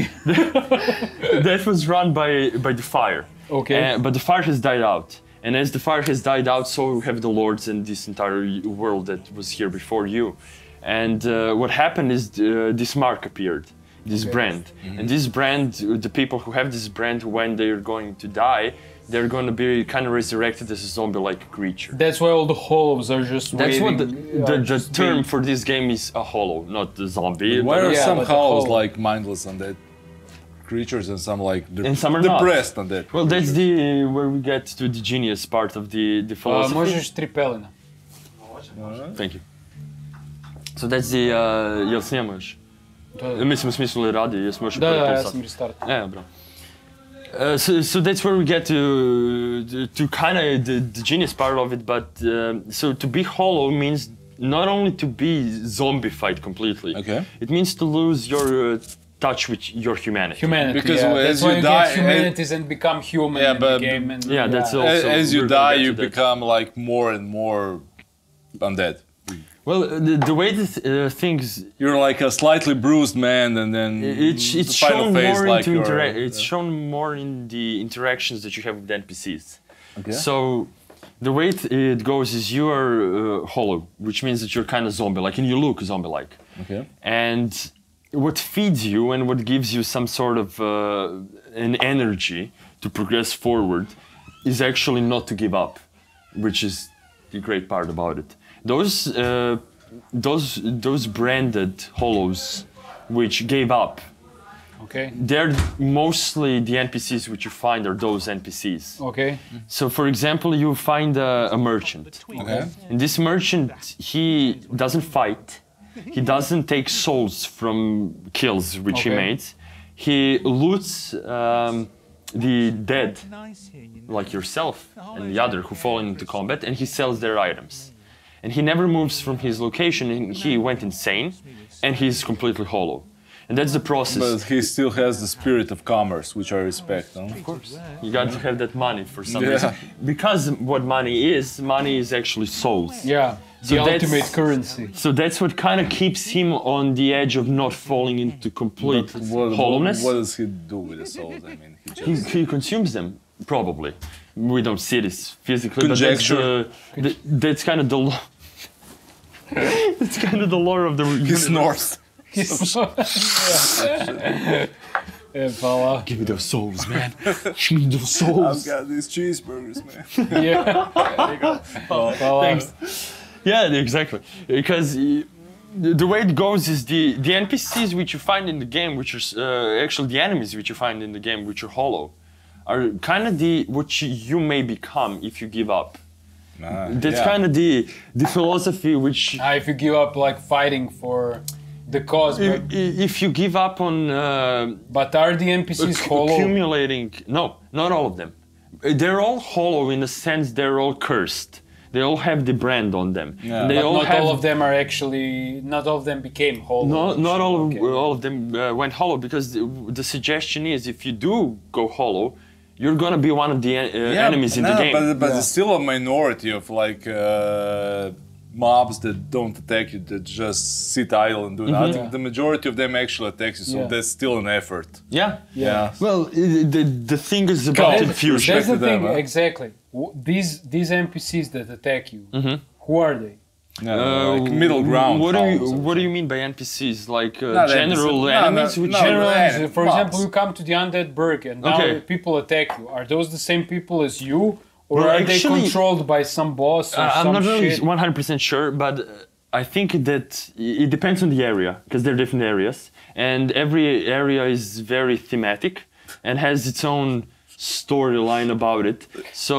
S3: that was run by the fire.
S2: Okay.
S3: But the fire has died out. And as the fire has died out, so have the lords and this entire world that was here before you. And what happened is this mark appeared, this brand. And this brand, the people who have this brand, when they're going to die, they're going to be kind of resurrected as a zombie-like creature.
S2: That's why all the hollows are just
S3: That's what
S2: waiting,
S3: the
S2: just
S3: term
S2: being-
S3: for this game is a hollow, not the zombie.
S1: Why are
S2: Yeah,
S1: some
S2: but the
S1: hollows
S2: whole-
S1: like mindless and dead creatures and some like
S3: And some are not.
S1: depressed and dead?
S3: Well, that's the where we get to the genius part of the philosophy.
S2: Možeš tri pelena.
S3: Thank you. So that's the, jel snimuješ?
S2: Da,
S3: Mislim u smislu radi, jesmo još u
S2: da,
S3: prvi
S2: da,
S3: pol
S2: ja
S3: sata.
S2: sam restart.
S3: Bro. So that's where we get to kind of the genius part of it, but so to be hollow means not only to be zombified completely.
S1: Okay.
S3: It means to lose your touch with your humanity.
S2: Humanity,
S1: Because
S2: yeah.
S1: as
S2: That's
S1: you
S2: why you
S1: die-
S2: get humanities and become human
S1: Yeah,
S2: in the
S1: but-
S2: game. And,
S3: Yeah, that's all.
S1: As
S3: Also,
S1: you
S3: we're gonna
S1: die,
S3: get
S1: you
S3: to that.
S1: become like more and more undead.
S3: Well, the way things
S1: You're like a slightly bruised man, and then
S3: it's
S1: the final
S3: shown
S1: phase
S3: more
S1: like
S3: into
S1: you're-
S3: it's shown more in the interactions that you have with NPCs.
S1: Okay.
S3: So the way it goes is you are hollow, which means that you're kind of zombie, like, and you look zombie-like.
S1: Okay.
S3: And what feeds you and what gives you some sort of an energy to progress forward is actually not to give up, which is the great part about it. Those branded hollows which gave up,
S2: Okay.
S3: they're mostly the NPCs which you find are those NPCs.
S2: Okay.
S3: So for example, you find a merchant.
S1: Okay.
S3: And this merchant, he doesn't fight. He doesn't take souls from kills which he
S2: Okay.
S3: made. He loots the dead, like yourself and the other who fall into combat, and he sells their items. And he never moves from his location, and he went insane, and he's completely hollow. And that's the process.
S1: But he still has the spirit of commerce, which I respect. Huh? Of course.
S3: You got to have that money for some
S1: Yeah.
S3: reason. Because what money is actually souls.
S2: Yeah.
S3: So
S2: The
S3: that's-
S2: ultimate currency.
S3: So that's what kind of keeps him on the edge of not falling into complete hollowness.
S1: What does he do with the souls? I mean, he just...
S3: He consumes them, probably. We don't see this physically,
S1: Conjecture.
S3: but that's kind of the law. That's kind of the lore of the
S1: He
S3: universe.
S1: snorts.
S2: Yeah, fella.
S3: Give me those souls, man. Give me those
S1: I've
S3: souls.
S1: got these cheeseburgers, man.
S2: Yeah. There you go. Fella.
S3: Thanks. Yeah, exactly. Because the way it goes is the NPCs which you find in the game, which are actually the enemies which you find in the game, which are hollow, are kind of what you may become if you give up. That's kind of the philosophy which...
S2: If you give up like fighting for the cause,
S3: If you give up on
S2: but are the NPCs hollow?
S3: accumulating... No, not all of them. They're all hollow in the sense they're all cursed. They all have the brand on them.
S1: Yeah.
S3: They
S2: But
S3: all
S2: not
S3: have...
S2: all of them are actually. Not all of them became hollow.
S3: No, not all of,
S2: Okay.
S3: all of them went hollow, because the suggestion is if you do go hollow, you're gonna be one of the enemies in the game.
S1: But it's still a minority of like mobs that don't attack you, that just sit idle and do nothing.
S2: Yeah.
S1: The majority of them actually attacks you, so
S2: Yeah.
S1: that's still an effort.
S3: Yeah.
S1: Yeah.
S3: Well, the thing is about infusion.
S2: That's the
S1: to them,
S2: thing,
S1: huh?
S2: exactly. These NPCs that attack you, who are they?
S1: Like middle ground.
S3: What do you mean by NPCs? Like
S1: Not
S3: general
S1: NPCs.
S3: enemies?
S1: No,
S3: which
S1: no,
S2: General
S1: no,
S2: enemies. For
S1: mobs.
S2: example, you come to the Undead Burg and now
S3: Okay.
S2: people attack you. Are those the same people as you? Or
S3: Well,
S2: are
S3: actually-
S2: they controlled by some boss or
S3: I'm
S2: some
S3: not really
S2: shit?
S3: 100% sure, but I think that it depends on the area, because they're different areas, and every area is very thematic and has its own storyline about it. So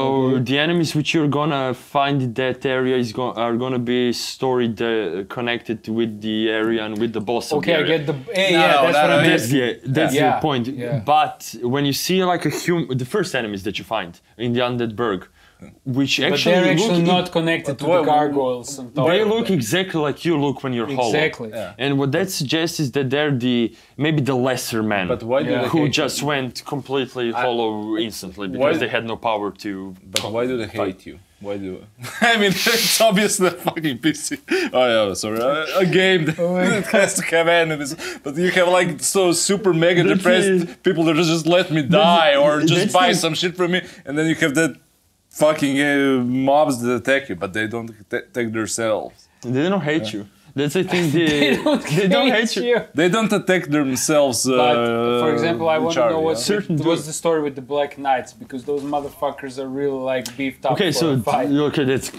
S3: the enemies which you're gonna find in that area are gonna be story connected with the area and with the boss of the
S2: Okay, I
S3: area.
S2: get the. Hey,
S1: No,
S2: yeah, that's what I meant.
S3: That's
S2: Yeah.
S3: the point.
S2: Yeah.
S3: But when you see like the first enemies that you find in the Undead Burg, which
S2: But
S3: actually
S2: they're actually
S3: look
S2: not connected to
S1: But
S2: the
S1: why-
S2: gargoyles. On top
S3: they
S2: of
S3: look
S2: them.
S3: exactly like you look when you're hollow.
S2: Exactly.
S1: Yeah.
S3: And what that suggests is that they're maybe the lesser men
S1: But why do
S2: Yeah.
S1: they
S3: who
S1: hate
S3: just went completely hollow instantly because
S1: Why-
S3: they had no power to.
S1: But why do they hate you? Why do? I mean, it's obviously a fucking PC. Oh yeah, sorry. A game that has to have enemies, but you have like so super mega
S3: That's
S1: depressed
S3: it.
S1: people that just let me die or just
S3: that's
S1: buy
S3: the-
S1: some shit from me, and then you have that fucking mobs that attack you, but they don't take themselves.
S3: They don't hate you. That's I think they don't hate you.
S1: They don't attack themselves.
S2: But for example, I want to know what
S3: Certain
S2: was the story with the Black Knights, because those motherfuckers are really like beefed up
S3: Okay,
S2: for
S3: so
S2: a fight.
S3: okay, that's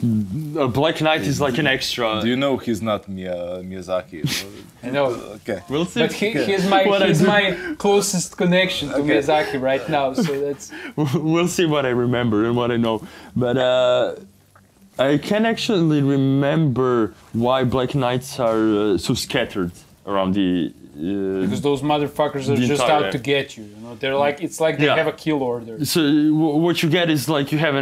S3: Black Knight is like an extra.
S1: Do you know he's not Miyazaki?
S2: I know.
S1: Okay.
S3: We'll see.
S2: But he's
S3: What I
S2: he's
S3: do-
S2: my closest connection to Miyazaki right now, so that's
S3: We'll see what I remember and what I know. But I can actually remember why Black Knights are so scattered around the.
S2: because those motherfuckers are
S3: The
S2: just
S3: entire-
S2: out to get you. You know, they're like it's like they
S3: Yeah.
S2: have a kill order.
S3: So what you get is like you have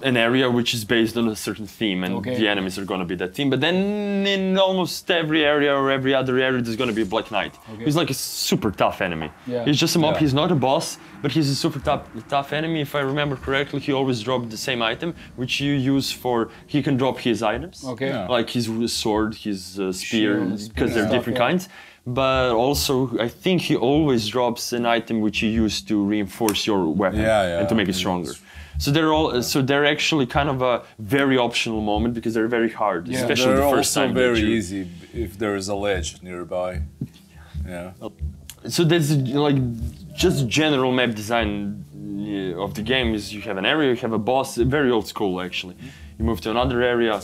S3: an area which is based on a certain theme, and the enemies are going to be that theme. But then in almost every area or every other area, there's going to be a Black Knight. He's like a super tough enemy. He's just a mob. He's not a boss, but he's a super tough enemy. If I remember correctly, he always dropped the same item, which you use for. He can drop his items, like his sword, his spear, because they're different kinds. But also, I think he always drops an item which you use to reinforce your weapon and to make it stronger. So they're actually kind of a very optional moment because they're very hard, especially the first time.
S1: They're also very easy if there is a ledge nearby. Yeah.
S3: So that's like just general map design of the game is you have an area, you have a boss, very old school actually. You move to another area,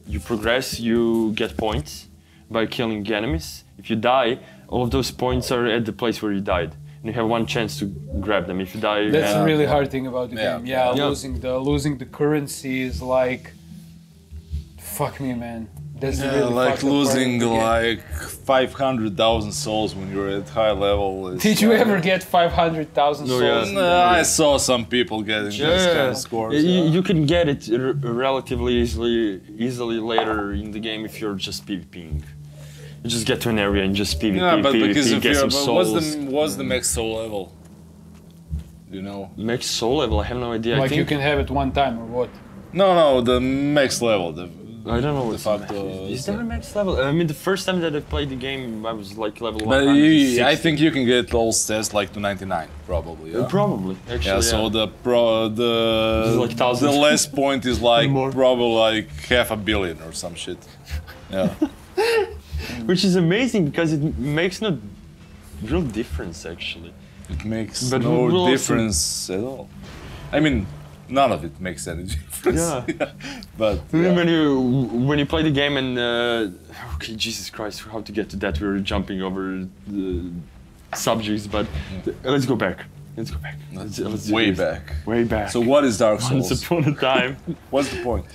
S3: you progress, you get points by killing enemies. If you die, all of those points are at the place where you died. And you have one chance to grab them. If you die,
S2: that's a really hard thing about the game. Losing the currency is like, fuck me, man. That's really
S1: like losing like 500,000 souls when you're at high level.
S2: Did you ever get 500,000 souls?
S1: I saw some people getting these kind of scores.
S3: You can get it relatively easily later in the game if you're just PvPing. You just get to an area and just PvP, PvP, get some souls.
S1: What's the max soul level? You know?
S3: Max soul level? I have no idea.
S2: Like you can have it one time or what?
S1: No, the max level.
S3: I don't know what is there a max level? I mean, the first time that I played the game, I was like level 160.
S1: I think you can get all stats like to 99, probably. Yeah?
S3: Probably, actually.
S1: So the
S3: like
S1: the last point is like probably like 500 million or some shit. Yeah.
S3: Which is amazing because it makes no real difference actually.
S1: It makes no difference at all. I mean, none of it makes any difference. But
S3: when you play the game and okay, Jesus Christ, how to get to that? We're jumping over the subjects, but let's go back. Let's
S1: way back.
S3: Way back.
S1: So what is Dark Souls?
S3: Once upon a time.
S1: What's the point?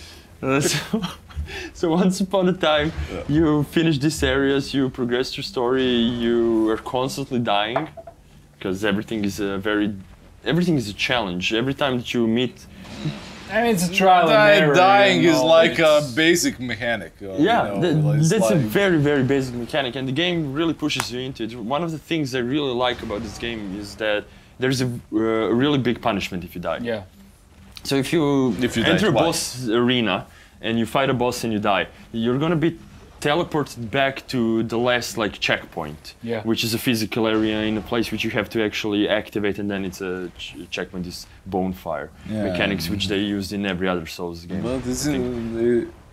S3: So once upon a time, you finish these areas, you progress your story, you are constantly dying, because everything is a challenge. Every time that you meet,
S2: I mean, it's a trial and error.
S1: Dying is like a basic mechanic.
S3: That's a very, very basic mechanic, and the game really pushes you into it. One of the things I really like about this game is that there's a really big punishment if you die.
S2: Yeah.
S3: So if you enter a boss arena, and you fight a boss and you die, you're gonna be teleported back to the last like checkpoint, which is a physical area in a place which you have to actually activate, and then it's a checkpoint, this bonfire mechanics which they used in every other Souls game.
S1: Well,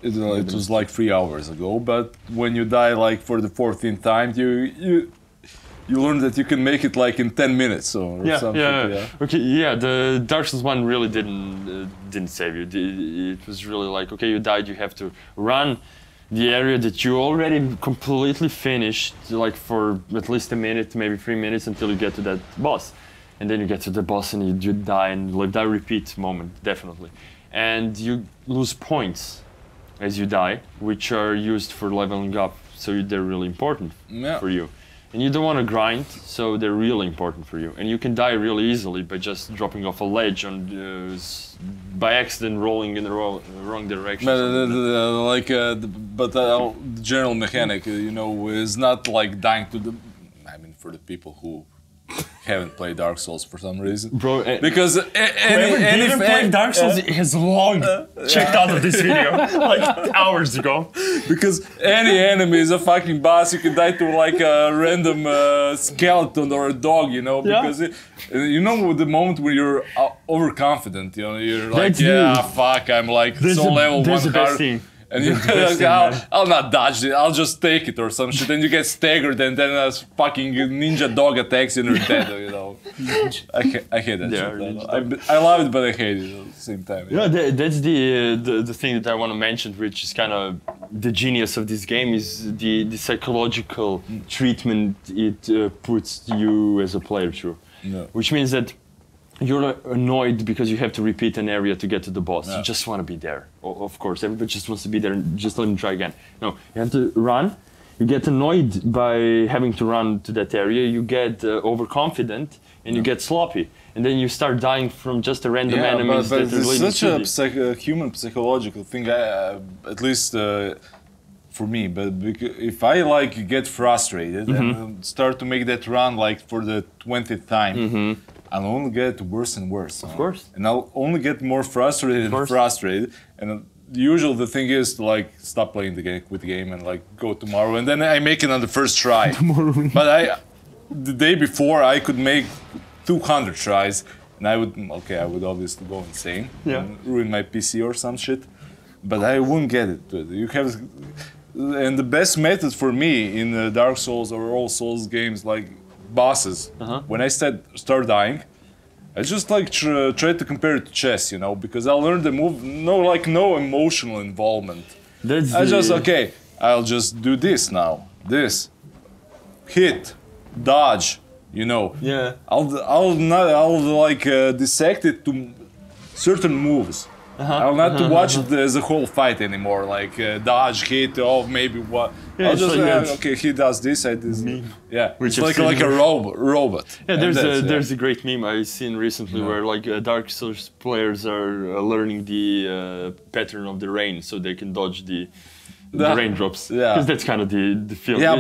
S1: it was like 3 hours ago, but when you die like for the 14th time, you learn that you can make it like in 10 minutes or something.
S3: Okay, the Dark Souls 1 really didn't save you. It was really like, okay, you died, you have to run the area that you already completely finished, like for at least a minute, maybe 3 minutes until you get to that boss. And then you get to the boss and you die and live that repeat moment, definitely. And you lose points as you die, which are used for leveling up, so they're really important for you. And you don't want to grind, so they're really important for you. And you can die really easily by just dropping off a ledge on, by accident rolling in the wrong direction.
S1: But the general mechanic, is not like dying to the. I mean, for the people who haven't played Dark Souls for some reason,
S3: bro.
S1: Because
S3: whoever played Dark Souls has long checked out of this video, like hours ago.
S1: Because any enemy is a fucking boss. You can die to like a random skeleton or a dog, Because the moment when you're overconfident, you're like, fuck, I'm like level 100. And you're like, I'll not dodge it, I'll just take it or some shit. And you get staggered and then a fucking ninja dog attacks you and you're dead, I hate that shit. I love it, but I hate it at the same time.
S3: That's the thing that I want to mention, which is kind of the genius of this game, is the psychological treatment it puts you as a player through. Which means that you're annoyed because you have to repeat an area to get to the boss. You just want to be there. Of course, everybody just wants to be there and just let him try again. No, you have to run, you get annoyed by having to run to that area, you get overconfident, and you get sloppy. And then you start dying from just a random enemies
S1: but
S3: that are
S1: it's
S3: leading
S1: such a human psychological thing, at least for me. But if I like get frustrated and start to make that run like for the 20th time, I'll only get worse and worse.
S3: Of course.
S1: And I'll only get more frustrated and frustrated. And usually the thing is to like stop playing the game with the game and like go tomorrow, and then I make it on the first try. But the day before I could make 200 tries, and I would obviously go insane and ruin my PC or some shit. But I wouldn't get it. You have, and the best method for me in Dark Souls or all Souls games, like bosses, when I start dying, I just like try to compare it to chess, you know, because I learned the move, no emotional involvement. I'll just do this now, this, hit, dodge, you know.
S3: Yeah.
S1: I'll like dissect it to certain moves. I'll not to watch it as a whole fight anymore, like dodge, hit, maybe what.
S3: Yeah,
S1: I'll just
S3: like
S1: he does this, I do. Yeah,
S3: Which
S1: it's like a robot.
S3: Yeah, there's a great meme I've seen recently where like Dark Souls players are learning the pattern of the rain so they can dodge the raindrops. Yeah, because that's kind of the feeling.
S1: Yeah,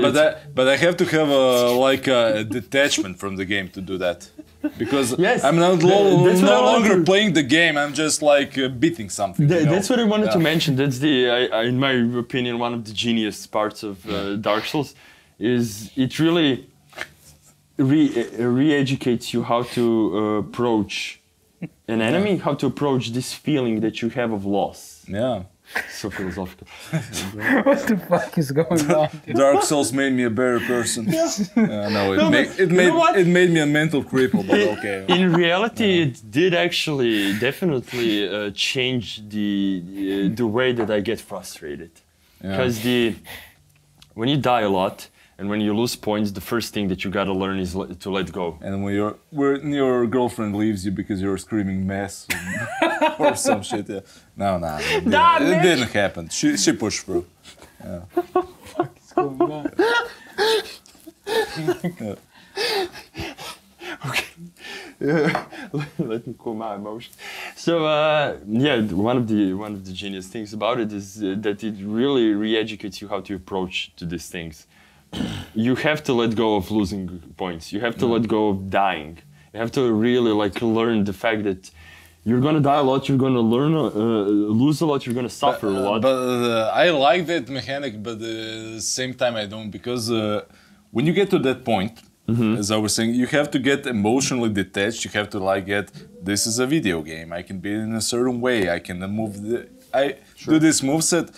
S1: but I have to have a detachment from the game to do that. Because I'm no longer playing the game. I'm just like beating something.
S3: That's what I wanted to mention. That's in my opinion, one of the genius parts of Dark Souls, is it really re-educates you how to approach an enemy, how to approach this feeling that you have of loss.
S1: Yeah.
S3: So philosophical.
S2: What the fuck is going on?
S1: Dark Souls made me a better person. It made me a mental cripple, but okay.
S3: In reality, it did actually definitely change the way that I get frustrated. Because when you die a lot and when you lose points, the first thing that you gotta learn is to let go.
S1: And when your girlfriend leaves you because you're screaming mess or some shit, no, it didn't happen. She pushed through. Yeah.
S2: What is going on?
S3: Let me cool my emotions. So one of the genius things about it is that it really re-educates you how to approach to these things. You have to let go of losing points. You have to let go of dying. You have to really like learn the fact that you're gonna die a lot. You're gonna lose a lot. You're gonna suffer a lot.
S1: But I like that mechanic, but at the same time I don't, because when you get to that point, as I was saying, you have to get emotionally detached. You have to like this is a video game. I can be in a certain way. I can move. Do this moveset,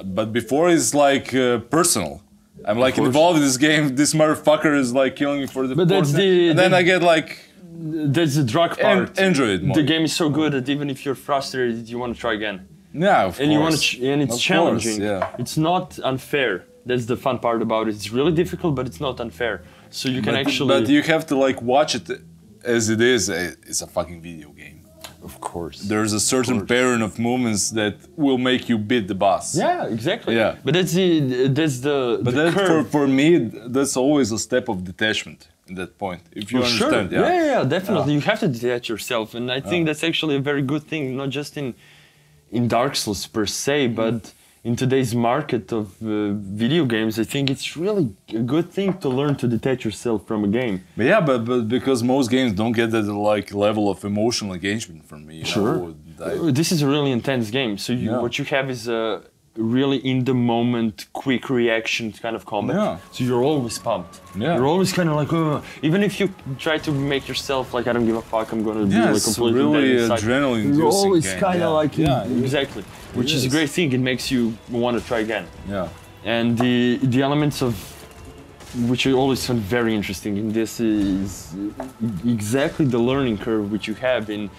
S1: but before it's like personal. I'm like involved in this game. This motherfucker is like killing me for the.
S3: But that's
S1: and then I get like.
S3: That's the drug part.
S1: Enjoy it more.
S3: The game is so good that even if you're frustrated, you want to try again.
S1: Yeah, of course.
S3: And it's challenging. It's not unfair. That's the fun part about it. It's really difficult, but it's not unfair. So you can actually.
S1: But you have to like watch it as it is. It's a fucking video game.
S3: Of course.
S1: There's a certain pattern of movements that will make you beat the boss.
S3: Yeah, exactly.
S1: Yeah.
S3: But
S1: for me, that's always a step of detachment at that point. If you understand.
S3: Sure. Yeah, definitely. You have to detach yourself, and I think that's actually a very good thing, not just in Dark Souls per se, but in today's market of video games, I think it's really a good thing to learn to detach yourself from a game.
S1: But because most games don't get that like level of emotional engagement from me.
S3: This is a really intense game. So what you have is a really in the moment, quick reaction kind of combat.
S1: Yeah.
S3: So you're always pumped.
S1: Yeah.
S3: You're always kind of like, even if you try to make yourself like, I don't give a fuck, I'm gonna be like completely
S1: really
S3: dead inside.
S1: adrenaline-inducing.
S3: You're always kind of like,
S1: yeah,
S3: exactly. Which is a great thing. It makes you want to try again.
S1: Yeah.
S3: And the elements of which I always find very interesting in this is exactly the learning curve which you have in.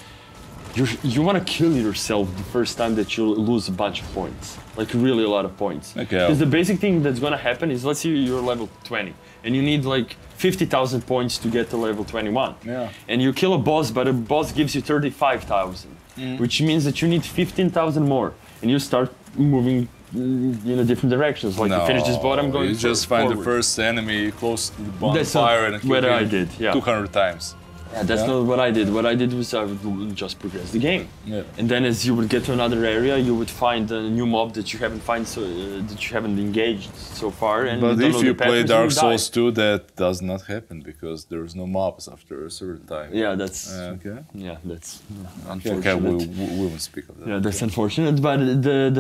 S3: You want to kill yourself the first time that you lose a bunch of points, like really a lot of points.
S1: Okay.
S3: Because the basic thing that's gonna happen is, let's say you're level 20 and you need like 50,000 points to get to level 21.
S1: Yeah.
S3: And you kill a boss, but a boss gives you 35,000, which means that you need 15,000 more, and you start moving different directions. Like you finish this boss, I'm going.
S1: You just find
S3: forward.
S1: the first enemy close to the
S3: That's
S1: bonfire and kill
S3: what I
S1: him
S3: did. Yeah.
S1: 200 times.
S3: Yeah, that's not what I did. What I did was I would just progress the game.
S1: Yeah.
S3: And then as you would get to another area, you would find a new mob that you haven't engaged so far. And
S1: But if you play Dark Souls
S3: die.
S1: 2, that does not happen because there's no mobs after a certain time.
S3: Yeah, that's
S1: Okay.
S3: that's
S1: Okay,
S3: unfortunate.
S1: we won't speak of that.
S3: Yeah, that's unfortunate. But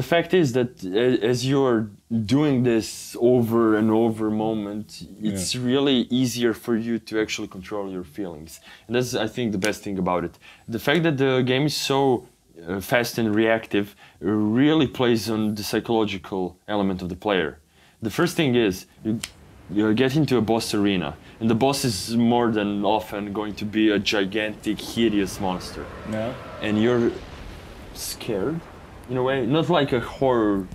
S3: the fact is that as you're doing this over and over moment, it's really easier for you to actually control your feelings. And that's, I think, the best thing about it. The fact that the game is so fast and reactive really plays on the psychological element of the player. The first thing is you get into a boss arena, and the boss is more than often going to be a gigantic, hideous monster.
S1: Yeah.
S3: And you're scared, in a way, not like a horror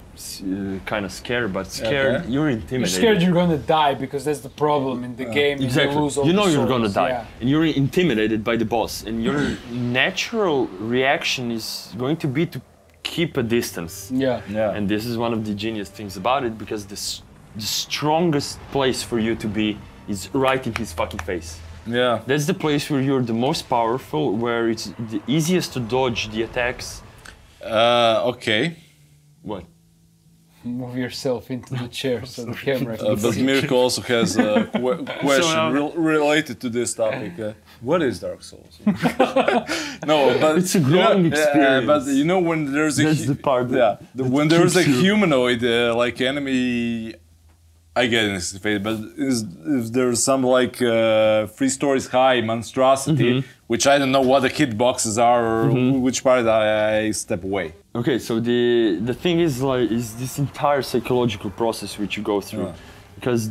S3: kind of scare, but scared.
S1: Okay.
S3: You're
S2: You're
S3: intimidated.
S2: scared you're gonna die because that's the problem in the game.
S3: Exactly.
S2: You lose all
S3: You know
S2: the
S3: you're gonna
S2: souls,
S3: die,
S2: yeah.
S3: and you're intimidated by the boss, and your natural reaction is going to be to keep a distance.
S2: Yeah.
S1: Yeah.
S3: And this is one of the genius things about it, because the strongest place for you to be is right in his fucking face.
S1: Yeah.
S3: That's the place where you're the most powerful, where it's the easiest to dodge the attacks.
S1: Okay.
S3: What?
S2: Move yourself into the chair so the camera can
S1: But
S2: see.
S1: Mirko also has a question
S3: So,
S1: related to this topic. What is Dark Souls? No, but
S3: It's a growing experience.
S1: but you know when there's a
S3: That's the part that-
S1: when there's a
S3: keeps you-
S1: humanoid like enemy, I get in his face. But if there's some like 3 stories high monstrosity,
S3: Mm-hmm.
S1: which I don't know what the hitboxes are or which part I step away.
S3: Okay, so the thing is this entire psychological process which you go through, because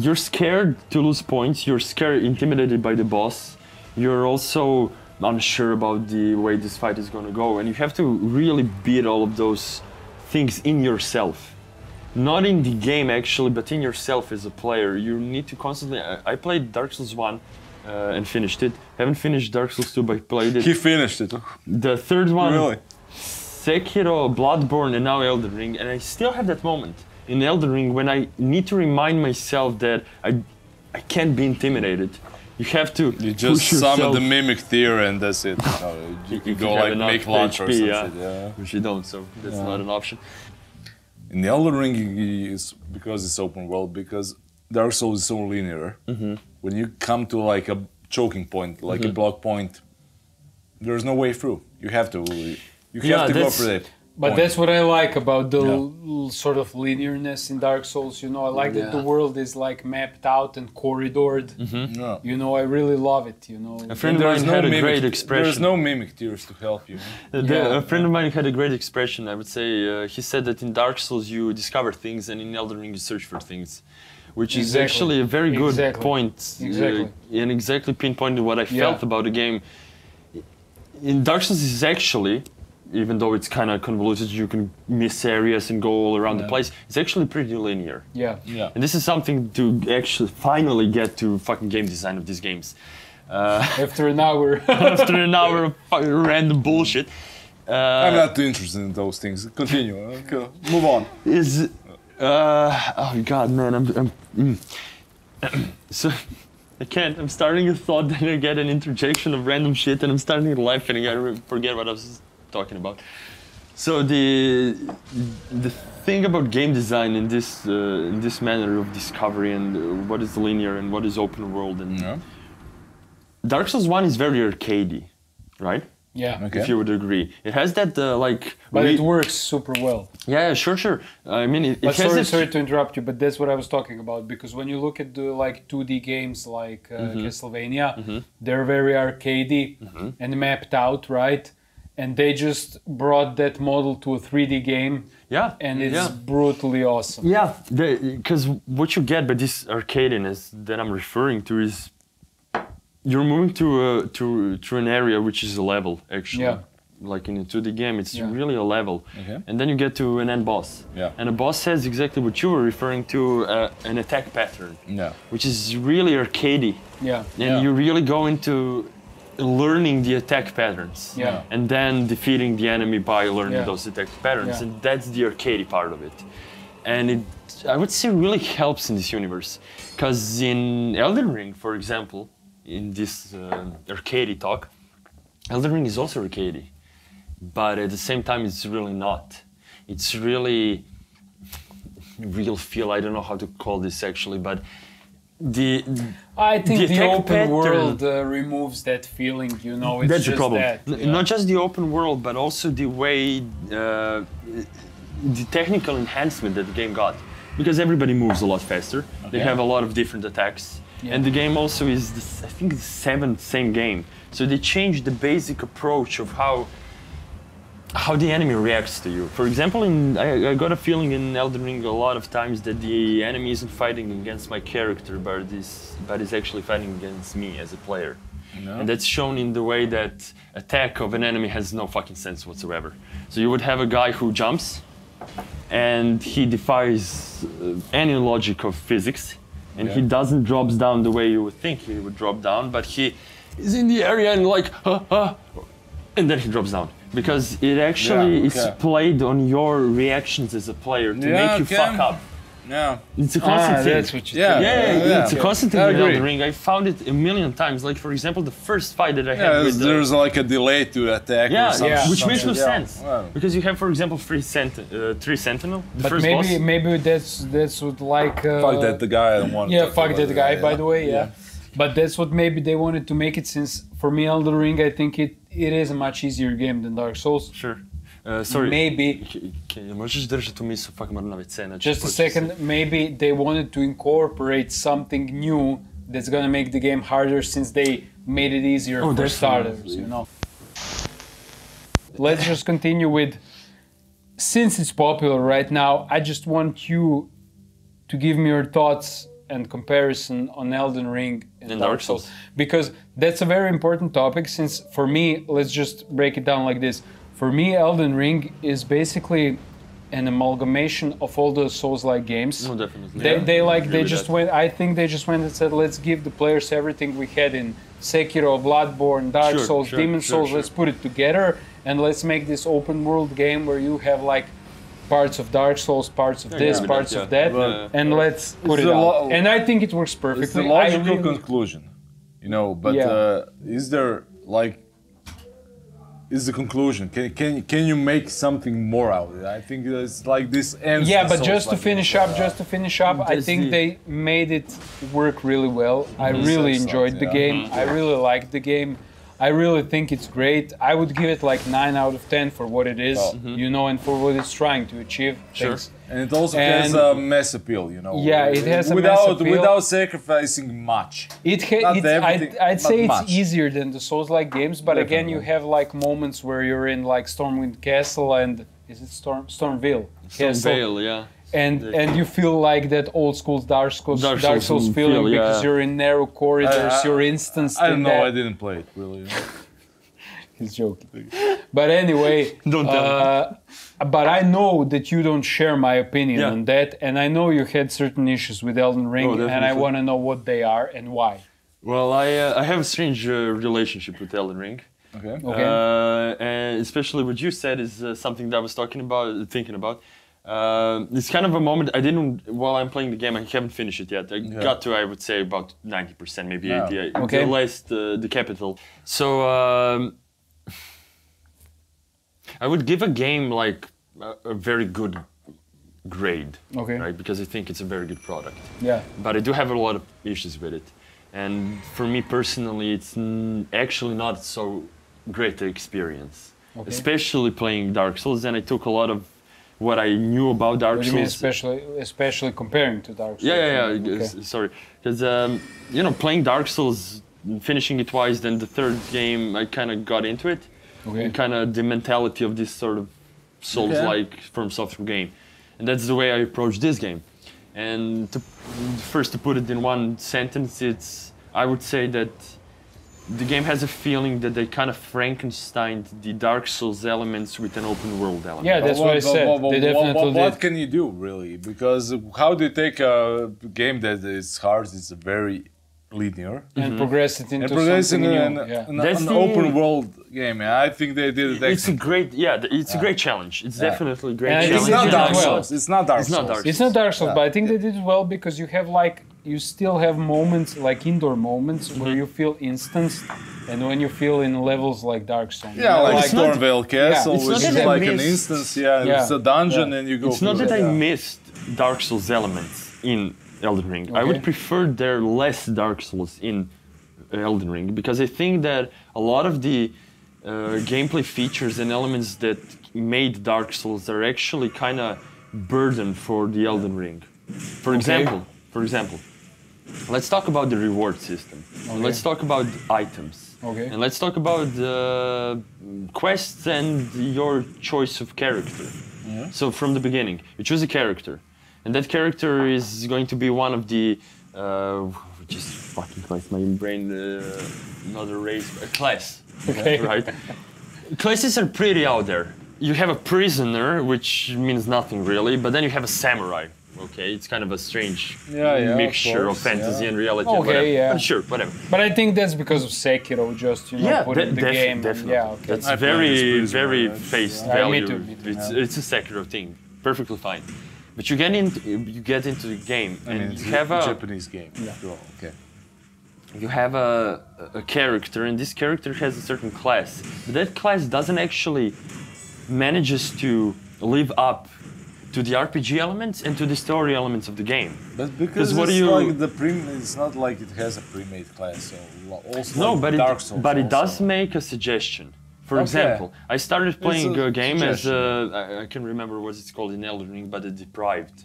S3: you're scared to lose points, you're scared, intimidated by the boss, you're also unsure about the way this fight is going to go, and you have to really beat all of those things in yourself. Not in the game actually, but in yourself as a player. You need to constantly. I played Dark Souls 1 and finished it. Haven't finished Dark Souls 2, but I played it.
S1: He finished it.
S3: The third one,
S1: Really?
S3: Sekiro, Bloodborne, and now Elden Ring, and I still have that moment in Elden Ring when I need to remind myself that I can't be intimidated. You have to
S1: You just
S3: push
S1: summon
S3: yourself,
S1: the mimic tier and that's it. You can
S3: If
S1: go
S3: you have
S1: like
S3: enough
S1: make lunch or
S3: HP,
S1: some
S3: yeah.
S1: shit. Yeah.
S3: which you don't, so that's not an option.
S1: In the Elden Ring is because it's open world, because Dark Souls is so linear. When you come to like a choking point, like a block point, there's no way through. You have to
S3: Yeah,
S1: go
S3: that's-
S1: for that.
S2: But
S1: point.
S2: that's what I like about the sort of linearness in Dark Souls. You know, I like that the world is like mapped out and corridored.
S1: Yeah.
S2: You know, I really love it. You know,
S3: A friend of mine had a great expression.
S1: There's no mimic tiers to help you.
S2: Yeah.
S3: A friend of mine had a great expression. I would say he said that in Dark Souls you discover things, and in Elden Ring you search for things, which is
S2: Exactly.
S3: actually a very good
S2: Exactly.
S3: point.
S2: Exactly.
S3: And exactly pinpointed what I felt about the game. In Dark Souls is actually, even though it's kind of convoluted, you can miss areas and go all around the place. It's actually pretty linear.
S2: yeah.
S1: Yeah.
S3: And this is something to actually finally get to fucking game design of these games.
S2: After an hour.
S3: After an hour of fucking random bullshit.
S1: I'm not too interested in those things. Continue. Okay. Move on.
S3: Is oh god, man, so I can't. I'm starting a thought, then I get an interjection of random shit, and I'm starting to laugh, and I forget what I was talking about. So the thing about game design in this manner of discovery and what is linear and what is open world, and Dark Souls 1 is very arcadey, right?
S2: Yeah.
S1: Okay.
S3: If you would agree, it has that like.
S2: But it works super well.
S3: Yeah, sure. I mean, it
S2: But
S3: has
S2: sorry to interrupt you, but that's what I was talking about. Because when you look at the like 2D games like Castlevania, they're very arcadey and mapped out, right? And they just brought that model to a 3D game,
S3: Yeah,
S2: and it's brutally awesome.
S3: Yeah, because what you get by this arcadiness that I'm referring to is you're moving to an area which is a level, actually.
S2: Yeah.
S3: Like in a 2D game, it's
S2: Yeah.
S3: really a level.
S1: Okay.
S3: And then you get to an end boss.
S1: Yeah.
S3: And a boss has exactly what you were referring to, an attack pattern,
S1: Yeah.
S3: which is really arcadey.
S2: Yeah.
S3: And you really go into learning the attack patterns.
S2: Yeah.
S3: And then defeating the enemy by learning
S2: Yeah.
S3: those attack patterns.
S2: Yeah.
S3: And that's the arcadey part of it. And it, I would say, really helps in this universe. Because in Elden Ring, for example, in this arcadey talk, Elden Ring is also arcadey. But at the same time, it's really not. It's really real feel. I don't know how to call this actually, but
S2: I think the
S3: attack
S2: open
S3: pattern-
S2: world removes that feeling, you know, it's
S3: that's
S2: just
S3: the problem.
S2: that.
S3: Not just the open world, but also the way, the technical enhancement that the game got. Because everybody moves a lot faster. They have a lot of different attacks.
S2: Yeah.
S3: And the game also is, I think, the seventh same game. So they changed the basic approach of how the enemy reacts to you. For example, I got a feeling in Elden Ring a lot of times that the enemy isn't fighting against my character, but is actually fighting against me as a player.
S1: No.
S3: And that's shown in the way that attack of an enemy has no fucking sense whatsoever. So you would have a guy who jumps, and he defies any logic of physics, and he doesn't drop down the way you would think he would drop down, but he is in the area and like, and then he drops down. Because it actually is played on your reactions as a player to make you fuck up.
S1: Yeah.
S3: It's a constant thing.
S2: That's what you
S1: Yeah.
S2: think.
S3: It's a constant thing
S1: I
S3: in
S1: agree.
S3: Elden Ring. I found it a million times. Like, for example, the first fight that I had
S1: Yeah,
S3: with
S1: there's like a delay to attack or something.
S2: yeah.
S3: which makes no
S1: Yeah.
S3: sense.
S1: Wow.
S3: Because you have, for example, three Sentinel, the
S2: But
S3: first boss.
S2: maybe that's what like...
S1: Fuck that, the guy I don't want to
S2: Yeah,
S1: talk
S2: fuck
S1: about
S2: that guy,
S1: it.
S2: by the way, yeah. But that's what maybe they wanted to make it, since for me Elden Ring, I think it is a much easier game than Dark Souls.
S3: Sure. Sorry.
S2: Maybe,
S3: Možeš držati tu misao, fuck moram naviti scena.
S2: just a second, maybe they wanted to incorporate something new that's gonna make the game harder, since they made it easier for
S3: definitely.
S2: starters, you know. Let's just continue with, since it's popular right now, I just want you to give me your thoughts and comparison on Elden Ring and Dark Souls. Because that's a very important topic, since for me, let's just break it down like this. For me, Elden Ring is basically an amalgamation of all the Souls-like games.
S3: No, definitely.
S2: I think they just went and said, let's give the players everything we had in Sekiro, Bloodborne, Dark Souls, Demon Souls, let's put it together, and let's make this open world game where you have like parts of Dark Souls, parts of this, parts of that, and let's put it out. And I think it works perfectly.
S1: It's the logical conclusion, you know, but is there like, is the conclusion? Can you make something more out of it? I think it's like this ends.
S2: Yeah,
S1: the
S2: but just to
S1: Souls-like
S2: finish up, I think they made it work really well. I really enjoyed the game. I really liked the game. I really think it's great. I would give it like 9 out of 10 for what it is, you know, and for what it's trying to achieve.
S3: Sure.
S1: And it also has a mass appeal, you know.
S2: Yeah, it has a mass appeal.
S1: Without sacrificing much. I'd
S2: say
S1: much.
S2: it's easier than the Souls-like games, but again, you have like moments where you're in like Stormwind Castle and is it Stormvale?
S3: Stormvale, yeah.
S2: And you feel like that old school Dark Souls feeling because you're in narrow corridors, you're instanced.
S1: I don't know. I didn't play it really.
S2: He's joking. But anyway,
S3: Don't tell
S2: but I know that you don't share my opinion on that, and I know you had certain issues with Elden Ring, and I want to know what they are and why.
S3: Well, I have a strange relationship with Elden Ring.
S1: Okay.
S3: And especially what you said is something that I was thinking about. It's kind of a moment while I'm playing the game, I haven't finished it yet. I got to, I would say, about 90%, maybe 80%.
S2: Okay.
S3: The last, the capital. So, I would give a game like a very good grade.
S2: Okay.
S3: Right? Because I think it's a very good product.
S2: Yeah.
S3: But I do have a lot of issues with it. And for me personally, it's actually not so great to experience.
S2: Okay.
S3: Especially playing Dark Souls. And I took a lot of what I knew about Dark
S2: What do
S3: Souls.
S2: you mean especially comparing to Dark Souls?
S3: Yeah.
S2: Okay.
S3: Sorry. Because, you know, playing Dark Souls, finishing it twice, then the third game, I kind of got into it.
S2: Okay.
S3: And kind of the mentality of this sort of Souls-like From Software game. And that's the way I approach this game. And to put it in one sentence, I would say that the game has a feeling that they kind of Frankensteined the Dark Souls elements with an open world element.
S2: Yeah, that's what I said. They definitely did.
S1: What can you do, really? Because how do you take a game that is hard, it's a very linear.
S2: And progress it into
S1: And progressing
S2: something new.
S1: an open world game. I think they did it.
S3: It's a great, it's a great challenge. It's definitely a great
S2: And I
S3: challenge.
S2: think
S1: It's not
S2: they did
S1: Dark
S2: it well.
S1: Souls. It's not Dark
S3: It's not
S1: Souls.
S3: Dark
S2: It's not Dark Souls, but I think they did it well because you have you still have moments, like indoor moments, where you feel instanced, and when you feel in levels like Dark Souls.
S1: Yeah, like
S3: it's not-
S1: Stormvale Castle,
S3: It's not
S1: which is
S3: that I
S1: like an
S3: miss-
S1: instance.
S2: Yeah.
S1: It's a dungeon, and you go.
S3: It's not
S1: through
S3: that
S1: it.
S3: I missed Dark Souls elements in Elden Ring. I would
S2: Okay.
S3: prefer there less Dark Souls in Elden Ring because I think that a lot of the gameplay features and elements that made Dark Souls are actually kind of burden for the Elden Ring. For example, let's talk about the reward system. And let's talk about items.
S2: Okay.
S3: And let's talk about quests and your choice of character. So from the beginning, you choose a character, and that character is going to be one of the just fucking class. My brain, another race, a class.
S2: Okay.
S3: Right. Classes are pretty out there. You have a prisoner, which means nothing really, but then you have a samurai. Okay, it's kind of a strange
S1: of
S3: mixture of
S1: course,
S3: fantasy and reality.
S2: Okay,
S3: whatever.
S2: yeah.
S3: But sure, whatever.
S2: But I think that's because of Sekiro, just put in the game. and-
S3: definitely.
S2: Yeah, okay.
S3: That's
S1: I played this
S3: very,
S1: Prisma,
S3: very
S1: right?
S3: face
S2: Yeah, me
S3: value.
S2: too, me too.
S3: It's a Sekiro thing, perfectly fine. But you get into the game
S1: I
S3: and
S1: mean, it's
S3: you have
S1: a
S3: a
S1: Japanese game. Oh, okay.
S3: you have a character, and this character has a certain class. But that class doesn't actually manages to live up to the RPG elements and to the story elements of the game.
S1: But because
S3: what
S1: it's
S3: do you-
S1: like it's not like it has a pre-made class. So also
S3: No,
S1: like
S3: but
S1: Dark Souls.
S3: it
S1: also.
S3: does make a suggestion. For
S1: Okay.
S3: example, I started playing
S1: a
S3: a game as
S1: suggestion.
S3: I can't remember what it's called in Elden Ring, but a deprived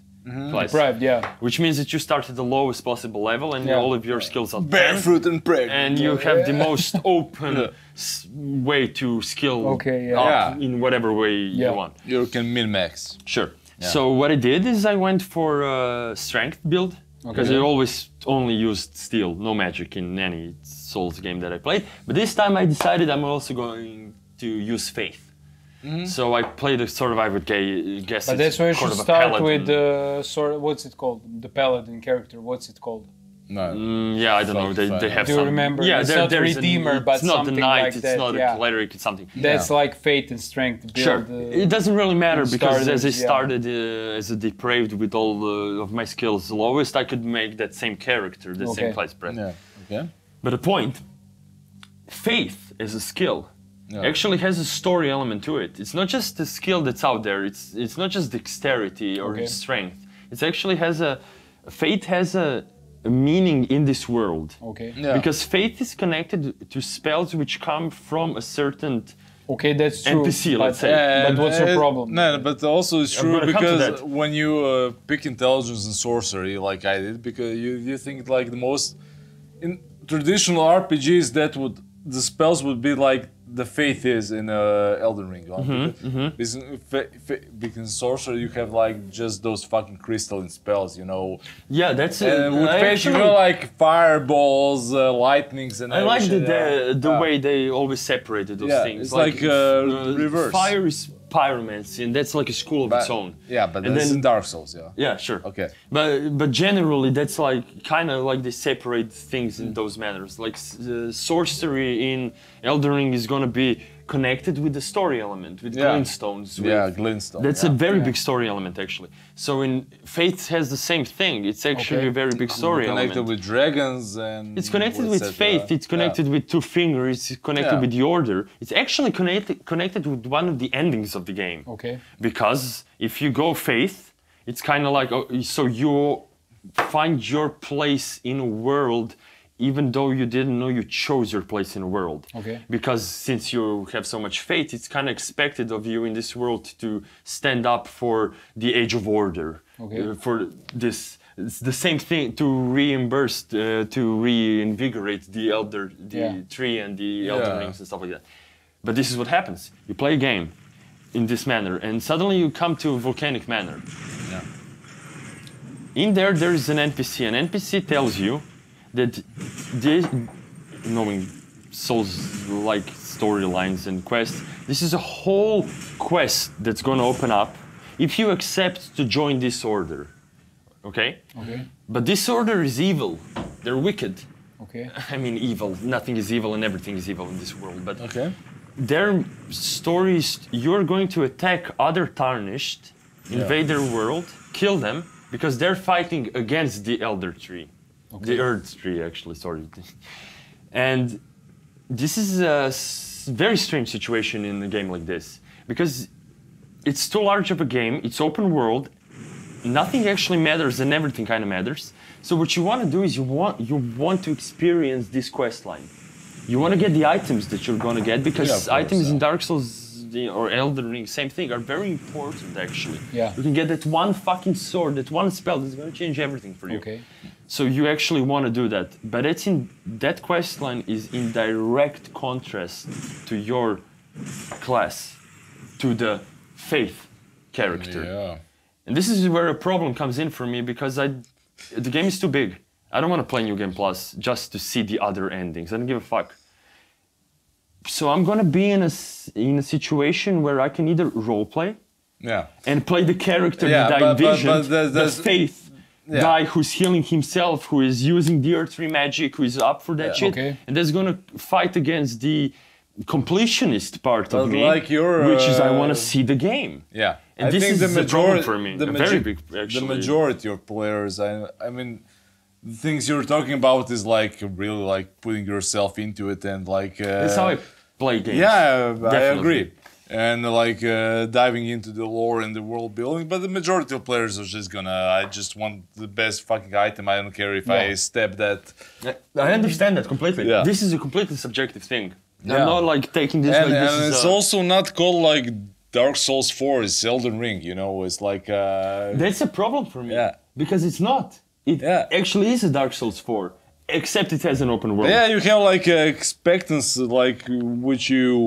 S3: class.
S2: Deprived, yeah.
S3: Which means that you start at the lowest possible level and
S2: Yeah.
S3: all of your skills are 10,
S1: Barefoot and pregnant.
S3: and you have the most open way to skill
S2: Okay, yeah.
S3: up
S1: Yeah.
S3: in whatever way
S2: Yeah.
S3: you want.
S1: You can min-max.
S3: Sure. So what I did is I went for a strength build because I always only used steel, no magic in any Souls game that I played. But this time I decided I'm also going to use faith. So I played a sort of, I would guess.
S2: But
S3: it's
S2: that's why you
S3: sort
S2: should
S3: of a
S2: start
S3: paladin.
S2: with what's it called? The paladin character. What's it called?
S1: No.
S3: Yeah, I don't know. They have
S2: Do you
S3: some.
S2: remember?
S3: Yeah,
S2: It's
S3: there,
S2: not
S3: there's
S2: Redeemer, but
S3: it's not the
S2: something
S3: knight.
S2: like
S3: it's
S2: that,
S3: not
S2: yeah.
S3: a cleric. It's something.
S2: That's like faith and strength build.
S3: Sure. It doesn't really matter because as I
S2: starters, yeah.
S3: started as a depraved with all of my skills lowest, I could make that same character, the same
S2: Okay.
S3: class spread.
S1: Yeah. Okay.
S3: But the point, faith as a skill actually has a story element to it. It's not just the skill that's out there. It's not just dexterity or
S2: Okay.
S3: strength. It actually has faith has a meaning in this world.
S2: Okay.
S1: Yeah.
S3: Because faith is connected to spells which come from a certain
S2: Okay, that's true.
S3: NPC, let's say.
S2: But what's your problem?
S1: No, but also it's
S3: I'm
S1: true
S3: gonna come to
S1: because
S3: that.
S1: when you pick intelligence and sorcery like I did, because you think like the most in traditional RPGs the spells would be like the faith is in Elden Ring. Because in sorcery you have like just those fucking crystalline spells, you know.
S3: Yeah, that's it.
S1: And with faith you know like fireballs, lightnings, and
S3: I like
S1: everything.
S3: the way they always separated those
S1: Yeah,
S3: things.
S1: it's like, reverse.
S3: Fire is pyromancy, and that's like a school of its own.
S1: Yeah, but
S3: And
S1: that's
S3: then-
S1: in Dark Souls, yeah.
S3: Yeah, sure.
S1: Okay.
S3: But generally, that's like kind of like they separate things in those manners. Like sorcery in Elden Ring is gonna be connected with the story element, with
S1: Yeah.
S3: glintstones. With,
S1: Yeah, glintstone.
S3: That's
S1: yeah.
S3: a very big story element, actually. So in Faith has the same thing. It's actually
S2: Okay.
S3: a very big story
S1: Connected
S3: element.
S1: with dragons and.
S3: It's connected with
S1: etc.
S3: faith. It's connected with two fingers. It's connected
S1: Yeah.
S3: with the order. It's actually connected with one of the endings of the game.
S2: Okay.
S3: Because if you go faith, it's kind of like so you find your place in a world, even though you didn't know you chose your place in a world.
S2: Okay.
S3: Because since you have so much faith, it's kind of expected of you in this world to stand up for the age of order.
S2: Okay.
S3: For this. It's the same thing to reimburse, to reinvigorate the tree and the elder
S1: Yeah.
S3: rings and stuff like that. But this is what happens. You play a game in this manner, and suddenly you come to a volcanic manner. In there is an NPC. An NPC tells you that knowing Souls-like storylines and quests, this is a whole quest that's going to open up if you accept to join this order. Okay?
S2: Okay.
S3: But this order is evil. They're wicked.
S2: Okay.
S3: I mean, evil. Nothing is evil and everything is evil in this world. But
S1: Okay.
S3: their stories, you're going to attack other Tarnished, invade their world, kill them, because they're fighting against the Elder Tree. The Earth Tree, actually, sorry. And this is a very strange situation in a game like this, because it's too large of a game, it's open world, nothing actually matters and everything kind of matters. So what you want to do is you want to experience this quest line. You want to get the items that you're going to get, because items in Dark Souls or Elden Ring, same thing, are very important actually.
S2: Yeah.
S3: You can get that one fucking sword, that one spell that's going to change everything for you.
S2: Okay.
S3: So you actually want to do that, but that quest line is in direct contrast to your class, to the Faith character.
S1: Yeah.
S3: And this is where a problem comes in for me, because the game is too big. I don't want to play New Game Plus just to see the other endings. I don't give a fuck. So I'm gonna be in a situation where I can either roleplay and play the character that I envisioned, the Faith guy who's healing himself, who is using the Earth Tree magic, who is up for that shit, and that's gonna fight against the completionist part of me,
S1: like
S3: which is I want to see the game.
S1: Yeah.
S3: And this is the problem for me. Very big, actually.
S1: The majority of players, I mean, the things you're talking about is like really like putting yourself into it and like.
S3: That's how I play games.
S1: Yeah,
S3: Definitely.
S1: I agree. And like diving into the lore and the world building, but the majority of players are just I just want the best fucking item. I don't care if I step that.
S3: I understand that completely.
S1: Yeah.
S3: This is a completely subjective thing.
S1: Yeah.
S3: I'm not like taking this
S1: And,
S3: like this
S1: and
S3: is
S1: it's also not called like Dark Souls 4, it's Elden Ring, you know, it's like...
S3: That's a problem for me.
S1: Yeah.
S3: Because it's not. It actually is a Dark Souls 4, except it has an open world.
S1: Yeah, you have like expectancy, like which you...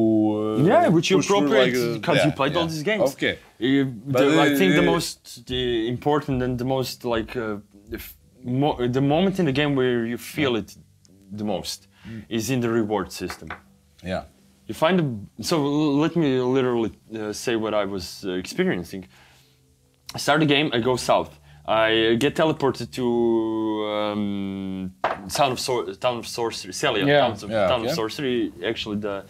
S3: which you
S1: push through,
S3: appropriate
S1: like,
S3: because you played all these games.
S1: Okay.
S3: I think the most important and the most like... the moment in the game where you feel it the most is in the reward system.
S1: Yeah.
S3: You find so let me literally say what I was experiencing. I start the game, I go south. I get teleported to Town of Sorcery, Celia, Town of Sorcery, actually the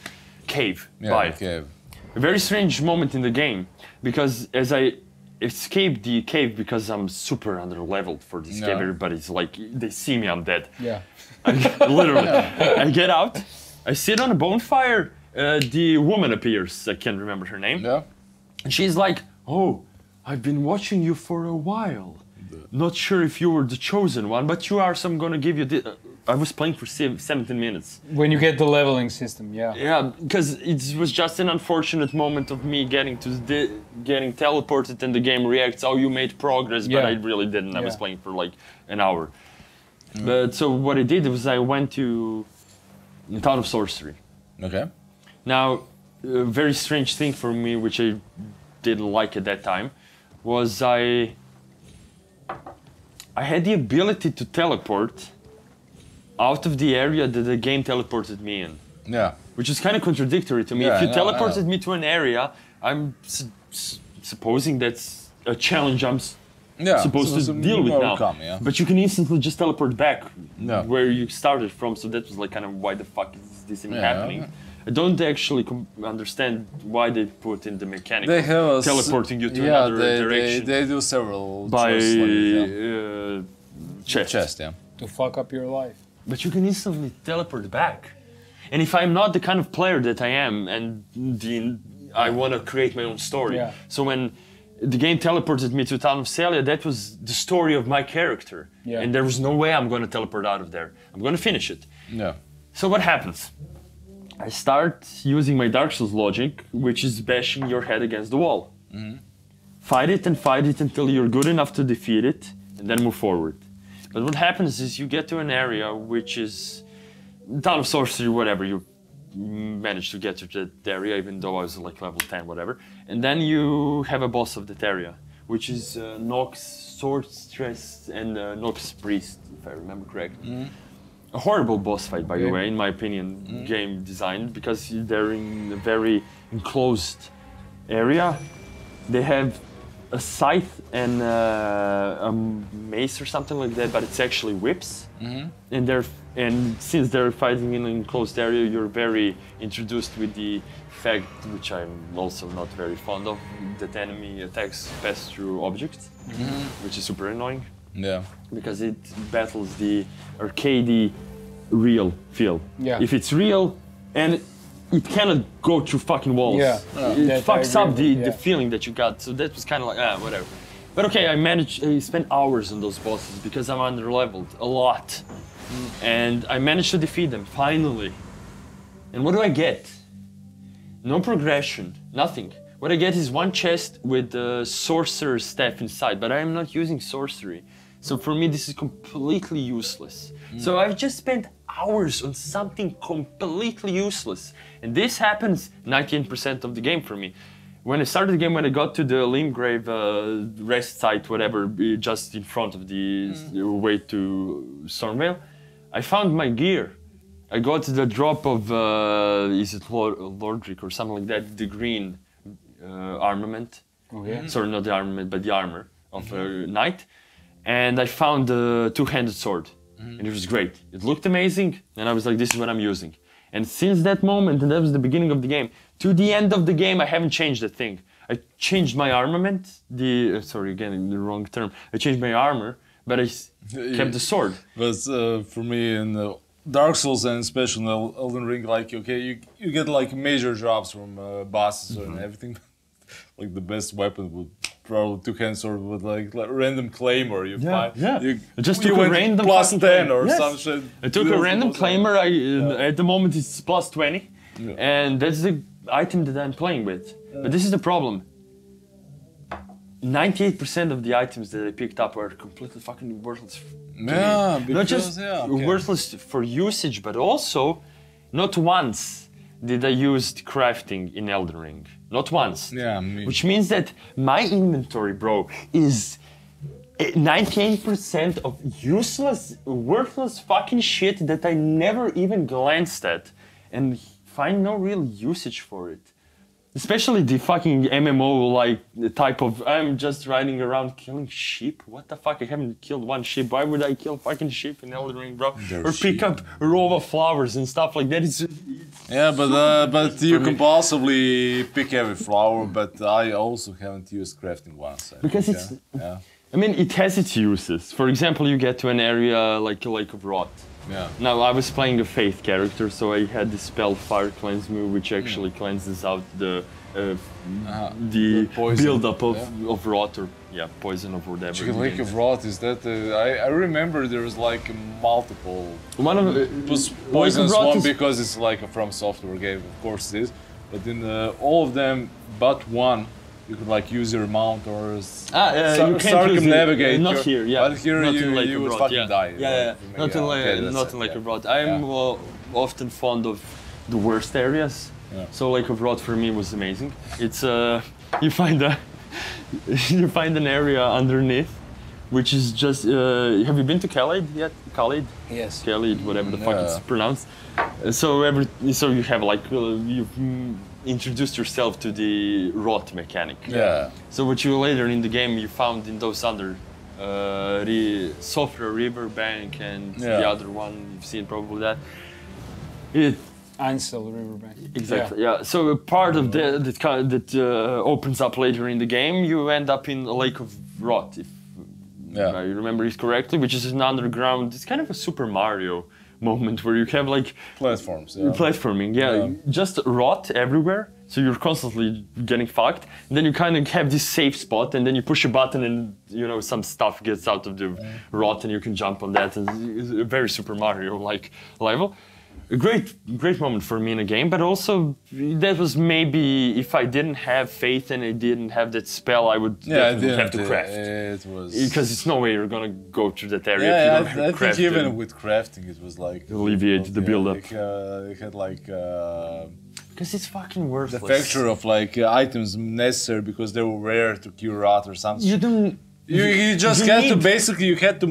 S3: cave by it.
S1: Cave.
S3: A very strange moment in the game, because as I escape the cave, because I'm super under-leveled for this cave, everybody's like, they see me, I'm dead.
S2: Yeah.
S3: Literally. I get out, I sit on a bonfire, the woman appears, I can't remember her name.
S1: Yeah.
S3: And she's like, oh, I've been watching you for a while. Not sure if you were the chosen one, but you are, so I'm gonna give you this. I was playing for 17 minutes.
S2: When you get the leveling system,
S3: Yeah, because it was just an unfortunate moment of me getting teleported and the game reacts, oh, you made progress, but I really didn't. I was playing for like an hour. But so what I did was I went to the Town of Sorcery.
S1: Okay.
S3: Now, a very strange thing for me, which I didn't like at that time, was I had the ability to teleport out of the area that the game teleported me in.
S1: Yeah.
S3: Which is kind of contradictory to me. If you teleported me to an area, I'm supposing that's a challenge I'm supposed to deal with now. But you can instantly just teleport back where you started from, so that was like kind of why the fuck is this even happening? I don't actually understand why they put in the mechanic of teleporting you to another direction.
S1: They do several
S3: by chest.
S2: To fuck up your life.
S3: But you can instantly teleport back. And if I'm not the kind of player that I am, and I want to create my own story, so when the game teleported me to Town of Celia, that was the story of my character. And there was no way I'm going to teleport out of there. I'm going to finish it. So what happens? I start using my Dark Souls logic, which is bashing your head against the wall. Fight it until you're good enough to defeat it, and then move forward. But what happens is you get to an area which is Town of Sorcery, whatever, you manage to get to that area, even though I was like level 10, whatever. And then you have a boss of that area, which is Nox Sorceress and Nox Priest, if I remember correct. A horrible boss fight, by the way, in my opinion, game designed, because they're in a very enclosed area. They have a scythe and a mace or something like that, but it's actually whips. And since they're fighting in an enclosed area, you're very introduced with the fact, which I'm also not very fond of, that enemy attacks pass through objects, which is super annoying.
S1: Yeah.
S3: Because it battles the arcadey real feel.
S2: Yeah.
S3: If it's real and it cannot go through fucking walls.
S2: Yeah.
S3: It fucks up the feeling that you got. So that was kind of like, whatever. But okay, I spent hours on those bosses because I'm under-leveled a lot. And I managed to defeat them, finally. And what do I get? No progression, nothing. What I get is one chest with the sorcerer's staff inside, but I am not using sorcery. So for me, this is completely useless. So I've just spent hours on something completely useless. And this happens 98% of the game for me. When I started the game, when I got to the Limgrave rest site, whatever, just in front of the way to Stormvale, I found my gear. I got the drop of, is it Lordric or something like that, the green armament.
S2: Okay.
S3: Sorry, not the armament, but the armor of a knight. And I found the two-handed sword. And it was great. It looked amazing, and I was like, this is what I'm using. And since that moment, and that was the beginning of the game, to the end of the game, I haven't changed a thing. I changed my armament, sorry, again, the wrong term. I changed my armor, but I kept the sword.
S1: But for me, in Dark Souls and especially in Elden Ring, like, okay, you get like major drops from bosses and everything. Like the best weapon would probably two-hand sword with like random claymore. You find.
S3: Yeah.
S1: You
S3: just took a random
S1: plus 10 or
S3: yes.
S1: some shit.
S3: I took a random claymore. At the moment it's plus 20, and that's the item that I'm playing with. But this is the problem. 98% of the items that I picked up are completely fucking worthless.
S1: Yeah, because,
S3: not just worthless for usage, but also not once did I use crafting in Elden Ring. Not once.
S1: Yeah,
S3: which means that my inventory, bro, is 98% of useless, worthless fucking shit that I never even glanced at and find no real usage for it. Especially the fucking MMO like the type of I'm just riding around killing sheep. What the fuck? I haven't killed one sheep. Why would I kill fucking sheep in Elden Ring, bro? Or pick up a row of flowers and stuff like that.
S1: Yeah, but you can possibly pick every flower. But I also haven't used crafting once.
S3: Because it's. I mean, it has its uses. For example, you get to an area like a Lake of Rot.
S1: Yeah.
S3: Now, I was playing a Faith character, so I had the spell Fire Cleanse move, which actually cleanses out the build-up of rot or poison or whatever.
S1: Lake of Rot, is that? I remember there was like multiple.
S3: One of
S1: it was poisonous one because it's like a From Software game, of course it is. But in all of them, but one, you could like use your mount or circumnavigate.
S3: Not here, yeah.
S1: But here you would fucking die.
S3: Yeah. Not in Lake of Rot. I'm often fond of the worst areas. Yeah. So Lake of Rot for me was amazing. It's you find an area underneath, which is just. Have you been to Khalid yet? Khalid?
S2: Yes.
S3: Khalid, whatever the fuck it's pronounced. So you have like you've introduced yourself to the rot mechanic.
S1: Yeah.
S3: So what you later in the game you found in those other Sofra Riverbank and the other one you've seen probably that.
S2: Ainsel Riverbank.
S3: Exactly. Yeah. So a part of that opens up later in the game, you end up in a Lake of Rot, if I remember it correctly, which is an underground. It's kind of a Super Mario moment where you have like
S1: platforms.
S3: Platforming. Just rot everywhere. So you're constantly getting fucked. And then you kind of have this safe spot, and then you push a button, and some stuff gets out of the rot, and you can jump on that. And it's a very Super Mario-like level. A great moment for me in a game, but also that was maybe if I didn't have faith and I didn't have that spell, I would definitely have to craft.
S1: It was
S3: because it's no way you're gonna go through that area.
S1: Yeah,
S3: if you don't have
S1: I think even with crafting, it was like
S3: alleviate the build-up.
S1: It had like
S3: because it's fucking worthless.
S1: The factor of like items necessary because they were rare to cure rot or something.
S3: You don't.
S1: You just had to basically you had to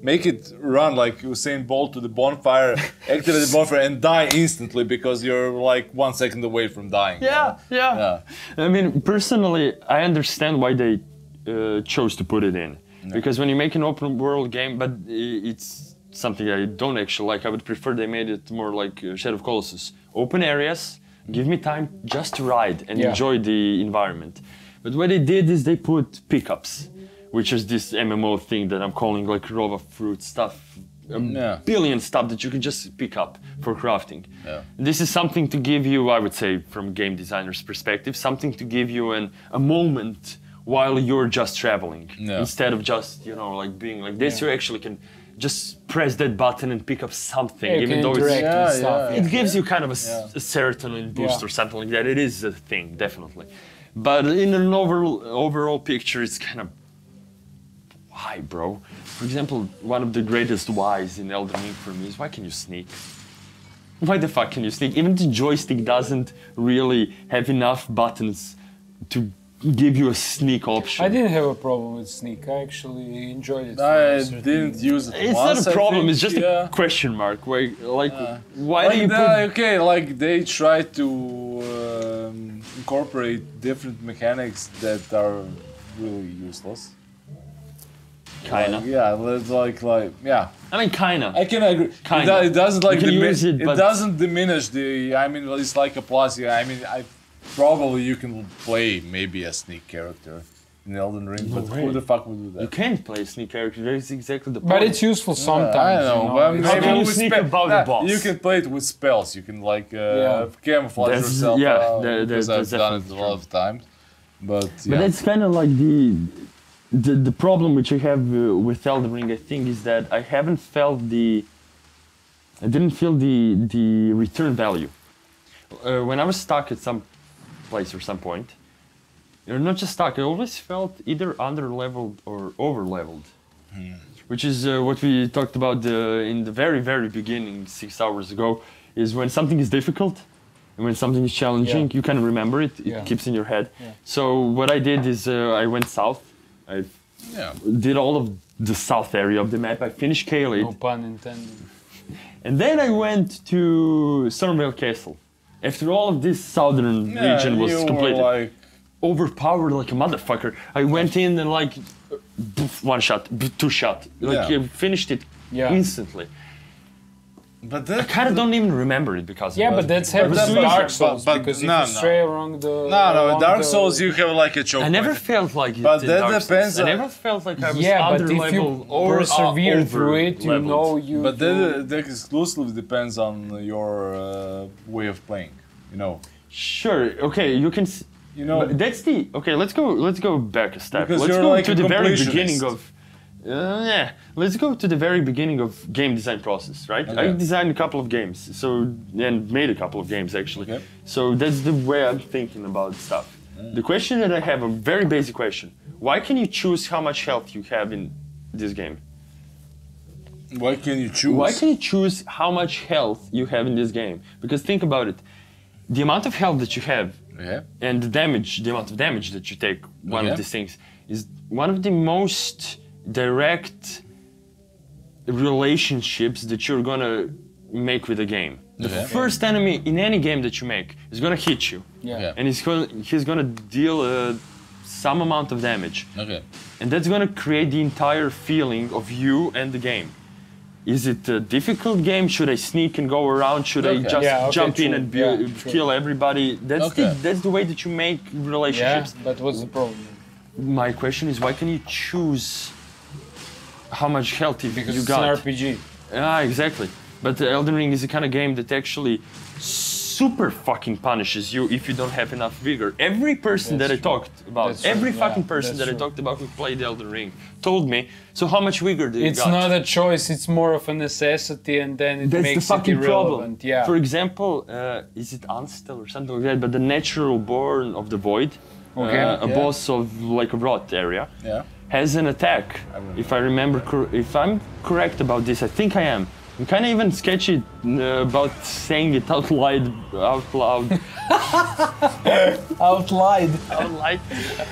S1: make it run like Usain Bolt to the bonfire, activate the bonfire, and die instantly because you're like 1 second away from dying.
S3: Yeah. I mean, personally, I understand why they chose to put it in. Yeah. Because when you make an open world game, but it's something I don't actually like. I would prefer they made it more like Shadow of Colossus. Open areas, give me time just to ride and enjoy the environment. But what they did is they put pickups, which is this MMO thing that I'm calling like Rova fruit stuff. Billion stuff that you can just pick up for crafting. Yeah. This is something to give you, I would say, from a game designer's perspective, something to give you a moment while you're just traveling. Yeah. Instead of just, like being like this, you actually can just press that button and pick up something, even though it gives you kind of a serotonin boost or something like that. It is a thing, definitely. But in an overall picture, it's kind of, why, bro? For example, one of the greatest whys in Elden Ring for me is, why can you sneak? Why the fuck can you sneak? Even the joystick doesn't really have enough buttons to give you a sneak option.
S2: I didn't have a problem with sneak. I actually enjoyed it.
S1: I didn't use it
S3: It's
S1: once,
S3: not a problem, it's just a question mark. Why do you put...
S1: Okay, like they try to incorporate different mechanics that are really useless.
S3: Kinda.
S1: I mean,
S3: kinda.
S1: I can agree.
S3: Kinda.
S1: It doesn't like
S3: it
S1: doesn't diminish the. I mean, it's like a plus. Yeah, I mean, probably you can play maybe a sneak character in Elden Ring, but who the fuck would do that?
S3: You can't play a sneak character. That is exactly the point.
S2: But it's useful sometimes.
S1: I know, but
S3: maybe
S1: maybe
S3: you sneak above the boss.
S1: You can play it with spells. You can like camouflage yourself. Because I've done it a lot of times. But
S3: that's kind of like the problem which I have with Elden Ring, I think, is that I didn't feel the return value. When I was stuck at some place or some point, you're not just stuck, I always felt either under-leveled or over-leveled. Which is what we talked about in the very, very beginning, 6 hours ago, is when something is difficult and when something is challenging, you kind of remember it, it keeps in your head. So what I did is I went south. I did all of the south area of the map. I finished Caelid.
S2: No pun intended.
S3: And then I went to Stormveil Castle. After all of this southern region was completed, overpowered like a motherfucker, I went in and like, one shot, two shot, finished it instantly.
S1: But
S3: I kind of don't even remember it because
S2: but that's happens in Dark Souls, because if you stray along the...
S1: No, Dark Souls you have like a choke.
S3: I never felt like it.
S1: But that depends.
S3: I never felt like I was
S2: but if you persevere through it, you know you...
S1: But that exclusively depends on your way of playing, you know.
S3: Sure, okay, you can...
S1: You know,
S3: that's the... Okay, let's go back a step.
S1: Let's
S3: go
S1: like
S3: to the very beginning of... let's go to the very beginning of game design process, right? Okay. I designed a couple of games, and made a couple of games actually. Okay. So that's the way I'm thinking about stuff. The question that I have, a very basic question: why can you choose how much health you have in this game?
S1: Why can you choose?
S3: Why can you choose how much health you have in this game? Because think about it, the amount of health that you have, and the amount of damage that you take, one of these things, is one of the most direct relationships that you're gonna make with a game. The first enemy in any game that you make is gonna hit you, and he's gonna deal some amount of damage, and that's gonna create the entire feeling of you and the game. Is it a difficult game? Should I sneak and go around? Should I just jump in and kill everybody? That's the way that you make relationships.
S2: Yeah, but what's the problem?
S3: My question is, why can you choose how much health you got?
S2: Because it's an RPG.
S3: Exactly. But Elden Ring is the kind of game that actually super fucking punishes you if you don't have enough vigor. Every person that I talked about, fucking person that I talked about who played Elden Ring told me, so how much vigor do you got?
S2: It's not a choice, it's more of a necessity, and then it makes
S3: the fucking
S2: it irrelevant.
S3: Problem. For example, is it Anstel or something like that, but the natural born of the void, a boss of like a rot area, has an attack. If I remember, if I'm correct about this, I think I am, I'm kind of even sketchy about saying it out loud.
S2: Outlined.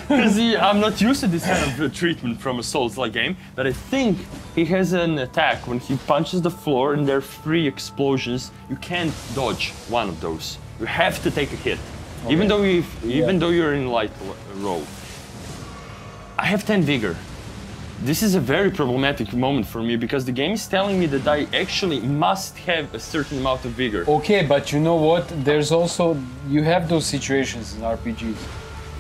S3: Because I'm not used to this kind of treatment from a Souls-like game, but I think he has an attack when he punches the floor and there are 3 explosions. You can't dodge one of those. You have to take a hit, okay. even though you're in light roll. I have 10 vigor. This is a very problematic moment for me because the game is telling me that I actually must have a certain amount of vigor.
S2: Okay, but you know what? There's also, you have those situations in RPGs.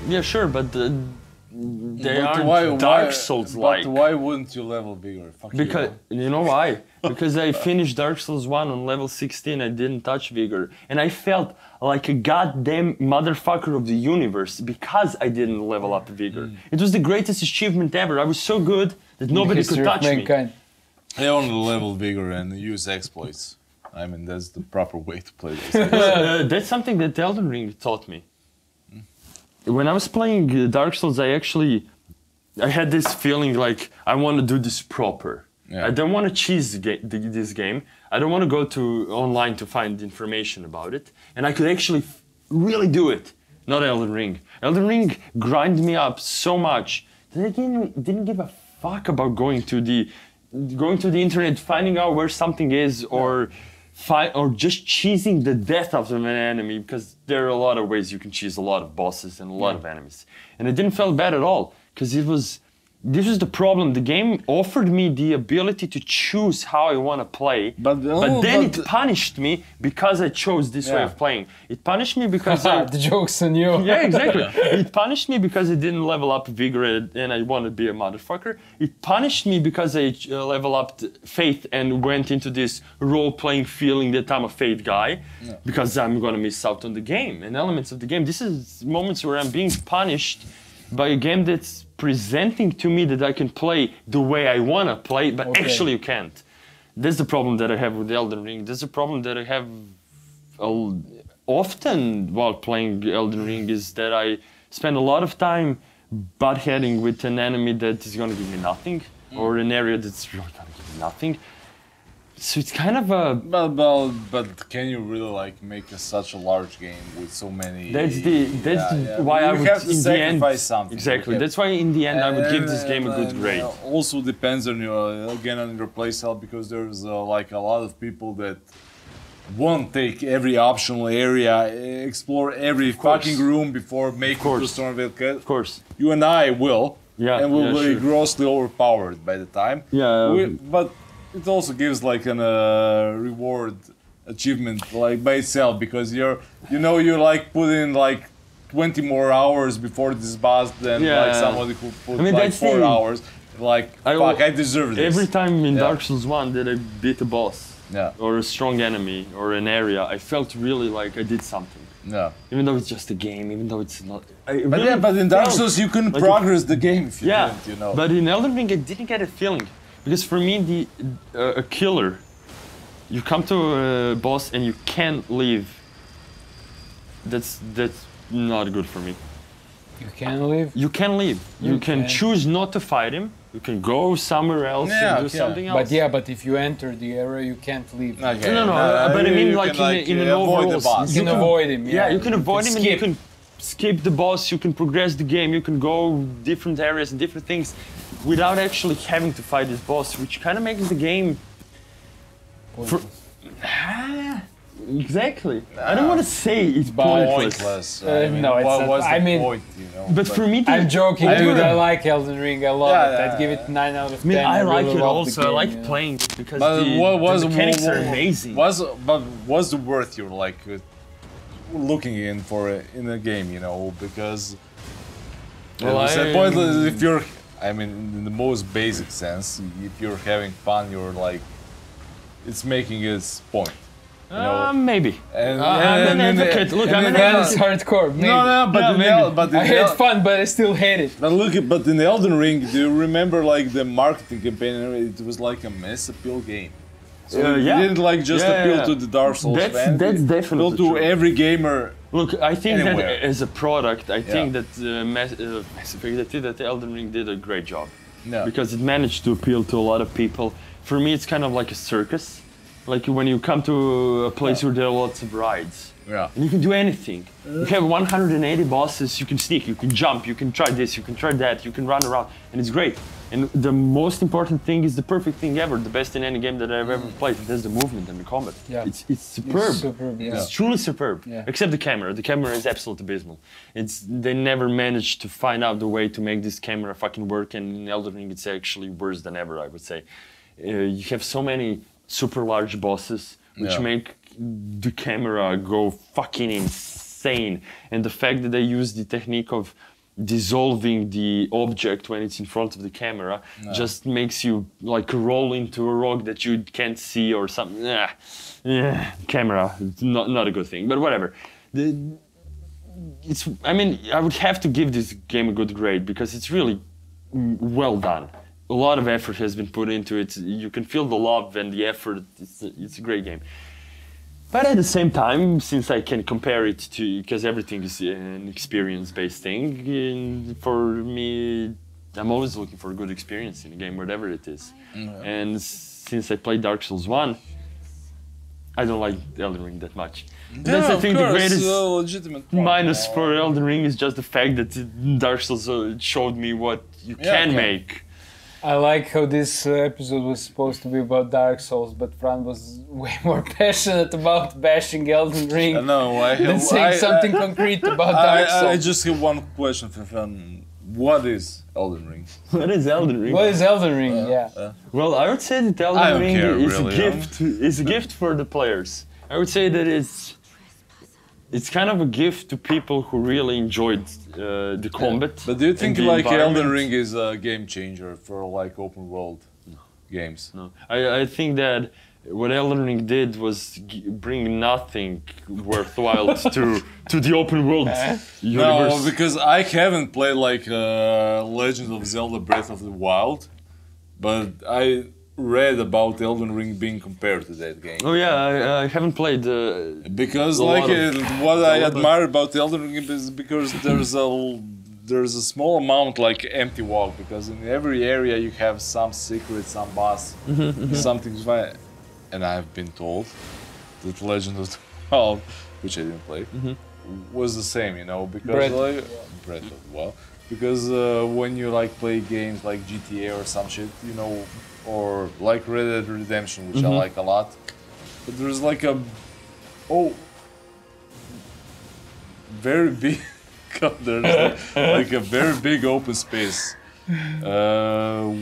S3: Yeah, sure, but they aren't Dark Souls-like.
S1: But why wouldn't you level vigor?
S3: Because you know why? Because I finished Dark Souls 1 on level 16, I didn't touch vigor. And I felt like a goddamn motherfucker of the universe because I didn't level up vigor. It was the greatest achievement ever. I was so good that nobody could touch me.
S1: I only level vigor and use exploits. I mean, that's the proper way to play this.
S3: That's something that Elden Ring taught me. When I was playing Dark Souls, I had this feeling like I want to do this proper. Yeah. I don't want to cheese this game. I don't want to go to online to find information about it. And I could actually really do it. Not Elden Ring. Elden Ring grinded me up so much that I didn't give a fuck about going to the internet, finding out where something is, or just cheesing the death of an enemy, because there are a lot of ways you can cheese a lot of bosses and a lot of enemies. And it didn't feel bad at all, because this was the problem. The game offered me the ability to choose how I want to play, but then it punished me because I chose this way of playing. It punished me because
S2: the joke's on you.
S3: Yeah, exactly. It punished me because I didn't level up vigor and I wanted to be a motherfucker. It punished me because I level upped faith and went into this role-playing feeling that I'm a faith guy, because I'm gonna miss out on the game and elements of the game. This is moments where I'm being punished by a game that's presenting to me that I can play the way I want to play, but actually you can't. That's the problem that I have with Elden Ring. That's the problem that I have often while playing Elden Ring, is that I spend a lot of time butt-heading with an enemy that is going to give me nothing, or an area that's really going to give me nothing. So it's kind of a...
S1: But can you really like make such a large game with so many...
S3: That's why I would
S1: have to
S3: in the end...
S1: something.
S3: Exactly, that's why in the end I would give this game a good grade.
S1: Also depends on your, again, on your playstyle, because there's like a lot of people that won't take every optional area, explore every fucking room before making to Stormveil Cut.
S3: Of course.
S1: You and I will, and we'll be
S3: sure.
S1: grossly overpowered by the time.
S3: Yeah.
S1: But it also gives like an reward achievement like by itself, because you like put in like 20 more hours before this boss than like somebody who put like 4 hours. Like, I deserve this.
S3: Every time in Dark Souls 1 that I beat a boss,
S1: Yeah.
S3: or a strong enemy, or an area, I felt really like I did something.
S1: Yeah.
S3: Even though it's just a game, even though it's not...
S1: But in Dark Souls you couldn't
S3: like
S1: progress the game if you didn't, you know.
S3: But in Elden Ring I didn't get a feeling. Because for me, a killer, you come to a boss and you can't leave. That's not good for me.
S2: You can leave?
S3: You can leave. You can choose not to fight him. You can go somewhere else and do something else.
S2: But if you enter the area, you can't leave.
S1: Okay.
S3: No, but I mean like in an overall sense.
S2: You can avoid him.
S3: Yeah, you can avoid him and you can skip the boss, you can progress the game, you can go different areas and different things without actually having to fight this boss, which kind of makes the game... Exactly. I don't want to say it's pointless.
S2: No, it's not. I mean,
S1: point, you know,
S3: but for me,
S2: I'm joking, dude. I like Elden Ring. I love it. I'd give it 9 out of 10.
S3: I like
S2: really
S3: it also.
S2: Game,
S3: I like playing it because the mechanics are amazing.
S1: But what's the worth you're like looking in for in a game, you know? Because pointless if you're. I mean, in the most basic sense, if you're having fun, you're like, it's making its point. You know?
S3: Maybe. I'm an advocate. Look, I'm an advocate.
S2: It's hardcore. Maybe.
S1: But
S2: I had fun, but I still hate it.
S1: But in Elden Ring, do you remember like the marketing campaign? It was like a mass appeal game. So it didn't like just appeal to the Dark Souls fan.
S3: That's definitely
S1: appeal to every gamer.
S3: Look, I think that as a product, I think that that Elden Ring did a great job.
S1: Yeah.
S3: Because it managed to appeal to a lot of people. For me, it's kind of like a circus. Like when you come to a place where there are lots of rides.
S1: Yeah.
S3: And you can do anything. You have 180 bosses, you can sneak, you can jump, you can try this, you can try that, you can run around, and it's great. And the most important thing is the perfect thing ever, the best in any game that I've ever played. That's the movement and the combat.
S2: Yeah.
S3: It's superb.
S2: It's superb, yeah.
S3: It's truly superb.
S2: Yeah.
S3: Except the camera. The camera is absolutely abysmal. They never managed to find out the way to make this camera fucking work, and in Elden Ring it's actually worse than ever, I would say. You have so many super large bosses which make the camera go fucking insane, and the fact that they use the technique of dissolving the object when it's in front of the camera just makes you like roll into a rock that you can't see or something. Camera, not a good thing, but whatever. I mean, I would have to give this game a good grade because it's really well done. A lot of effort has been put into it. You can feel the love and the effort. It's a great game. But at the same time, since I can compare it to, because everything is an experience-based thing, for me, I'm always looking for a good experience in a game, whatever it is. And since I played Dark Souls 1, I don't like Elden Ring that much. That's, I think, the greatest
S1: legitimate point.
S3: minus for Elden Ring is just the fact that Dark Souls showed me what you can make.
S2: I like how this episode was supposed to be about Dark Souls, but Fran was way more passionate about bashing Elden Ring than saying something concrete about Dark Souls.
S1: I just have one question for Fran. What is Elden Ring?
S3: What is Elden Ring?
S2: What is Elden Ring?
S3: Well, I would say that Elden Ring is a gift. Is a gift for the players. I would say that it's kind of a gift to people who really enjoyed the combat.
S1: But do you think like Elden Ring is a game changer for like open world games?
S3: No, I think that what Elden Ring did was bring nothing worthwhile to the open world universe.
S1: No, because I haven't played like Legend of Zelda Breath of the Wild, but I read about Elden Ring being compared to that game.
S3: Oh yeah, I haven't played.
S1: Because like what I admire about Elden Ring is because there's a small amount like empty walk, because in every area you have some secret, some boss, something fine. And I've been told that Legend of the Wild, which I didn't play, was the same, you know, because Breath of the Wild. Because when you like play games like GTA or some shit, you know, or like Red Dead Redemption, which I like a lot, but there's like very big, there's like a very big open space,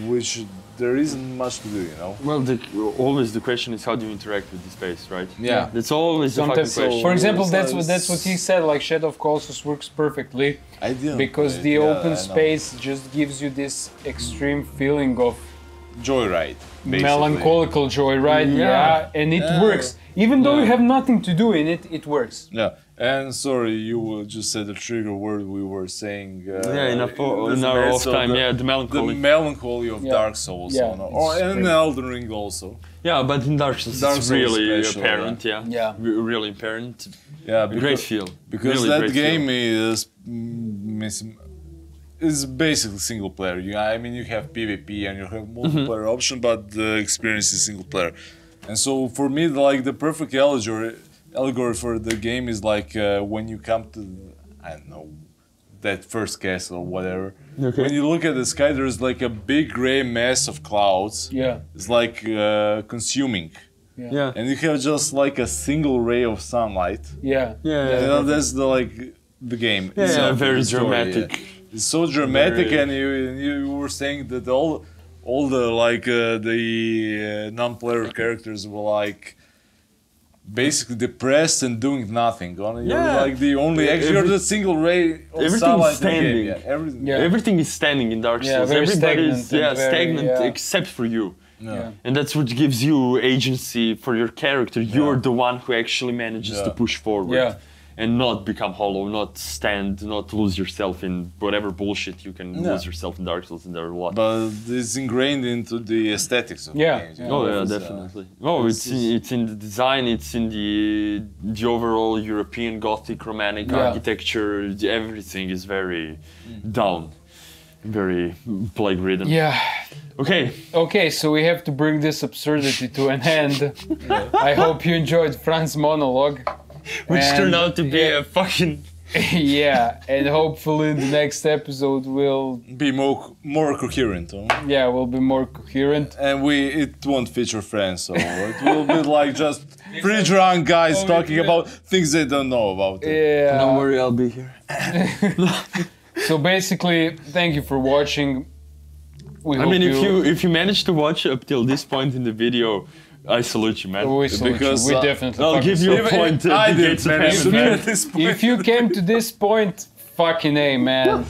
S1: which there isn't much to do, you know.
S3: Well, always the question is how do you interact with the space, right?
S1: Yeah.
S3: That's always the fucking question.
S2: For example, that's what he said. Like Shadow of Colossus works perfectly because the open space just gives you this extreme feeling of
S1: joyride, basically.
S2: Melancholical joyride, and it works. Even though you have nothing to do in it, it works.
S1: Yeah, and sorry, you just said the trigger word we were saying.
S3: In our off time, the melancholy.
S1: The melancholy of Dark Souls, and Elden Ring also.
S3: Yeah, but in Dark Souls it's really
S1: special,
S3: apparent, really apparent.
S1: Yeah,
S3: great feel.
S1: Because
S3: really
S1: that game is basically single player. I mean, you have PvP and you have multiplayer option, but the experience is single player. And so for me, like the perfect allegory for the game is like when you come to, I don't know, that first castle or whatever. Okay. When you look at the sky, there's like a big gray mass of clouds.
S2: Yeah.
S1: It's like consuming.
S3: Yeah.
S1: And you have just like a single ray of sunlight.
S2: Yeah.
S1: That's the game.
S3: Yeah, very dramatic.
S1: Yeah. It's so dramatic, and you were saying that all the like the non-player characters were like basically depressed and doing nothing. You're like the only you're the single ray of sunlight in the game.
S3: Everything is standing in Dark Souls. Everybody's stagnant except for you. And that's what gives you agency for your character. You're the one who actually manages to push forward. And not become hollow, not lose yourself in whatever bullshit you can lose yourself in Dark Souls, and there are a lot.
S1: But it's ingrained into the aesthetics of the games.
S3: Definitely. It's in the design, it's in the overall European Gothic romantic architecture. Everything is very down, very plague-ridden.
S2: Yeah.
S3: Okay.
S2: Okay, so we have to bring this absurdity to an end. I hope you enjoyed Fran's monologue.
S3: Which
S2: And-
S3: turned out to be a fucking...
S2: Yeah, and hopefully in the next episode we'll
S1: Be more coherent, huh?
S2: we'll be more coherent.
S1: And it won't feature friends, so it will be like just three drunk guys talking about things they don't know about.
S2: Yeah.
S3: Don't worry, I'll be here.
S2: So basically, thank you for watching. We
S3: I
S2: hope
S3: mean, if you managed to watch up till this point in the video, I salute you, man.
S2: we salute you.
S1: Because,
S2: We definitely.
S3: I'll
S2: fucking
S3: give you a
S2: salute
S3: point.
S1: I
S3: The
S1: did
S3: gates of
S1: manage
S3: heaven,
S1: to
S3: man.
S1: at this point.
S2: If you came to this point, fucking A, man.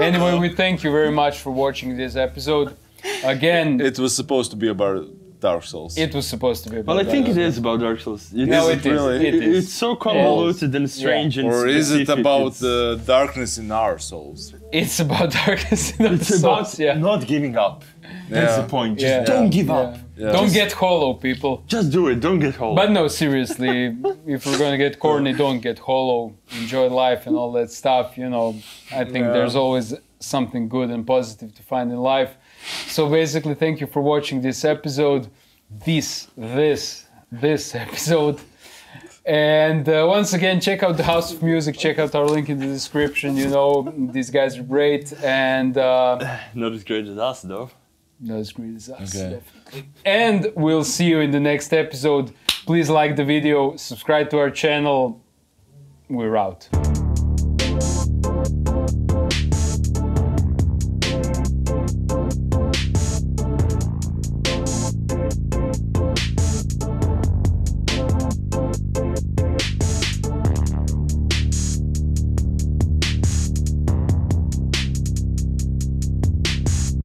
S2: Anyway, we thank you very much for watching this episode. Again,
S1: It was supposed to be about Dark Souls.
S2: it was supposed to be about
S3: Well, I think
S2: that.
S3: it is about Dark Souls.
S2: No,
S1: it
S2: it is.
S1: really?
S2: It is.
S3: It's so convoluted and strange and
S1: Or is it
S3: specific.
S1: about
S3: It's-
S1: the darkness in our souls?
S2: It's about darkness in our
S3: It's
S2: souls,
S3: about
S2: yeah.
S3: not giving up. That's
S1: Yeah.
S3: the point. Just
S2: Yeah.
S3: don't give up.
S1: Yeah.
S2: Don't get hollow, people.
S3: Just do it. Don't get hold.
S2: But no, seriously, if we're gonna get corny, don't get hollow. Enjoy life and all that stuff. You know, I think
S1: Yeah.
S2: there's always something good and positive to find in life. So basically, thank you for watching this episode. This episode. And once again, check out the House of Music. Check out our link in the description. You know, these guys are great. And
S3: Not as great as us, though.
S2: not as great as us,
S1: Okay.
S2: definitely. And we'll see you in the next episode. Please like the video, subscribe to our channel. We're out.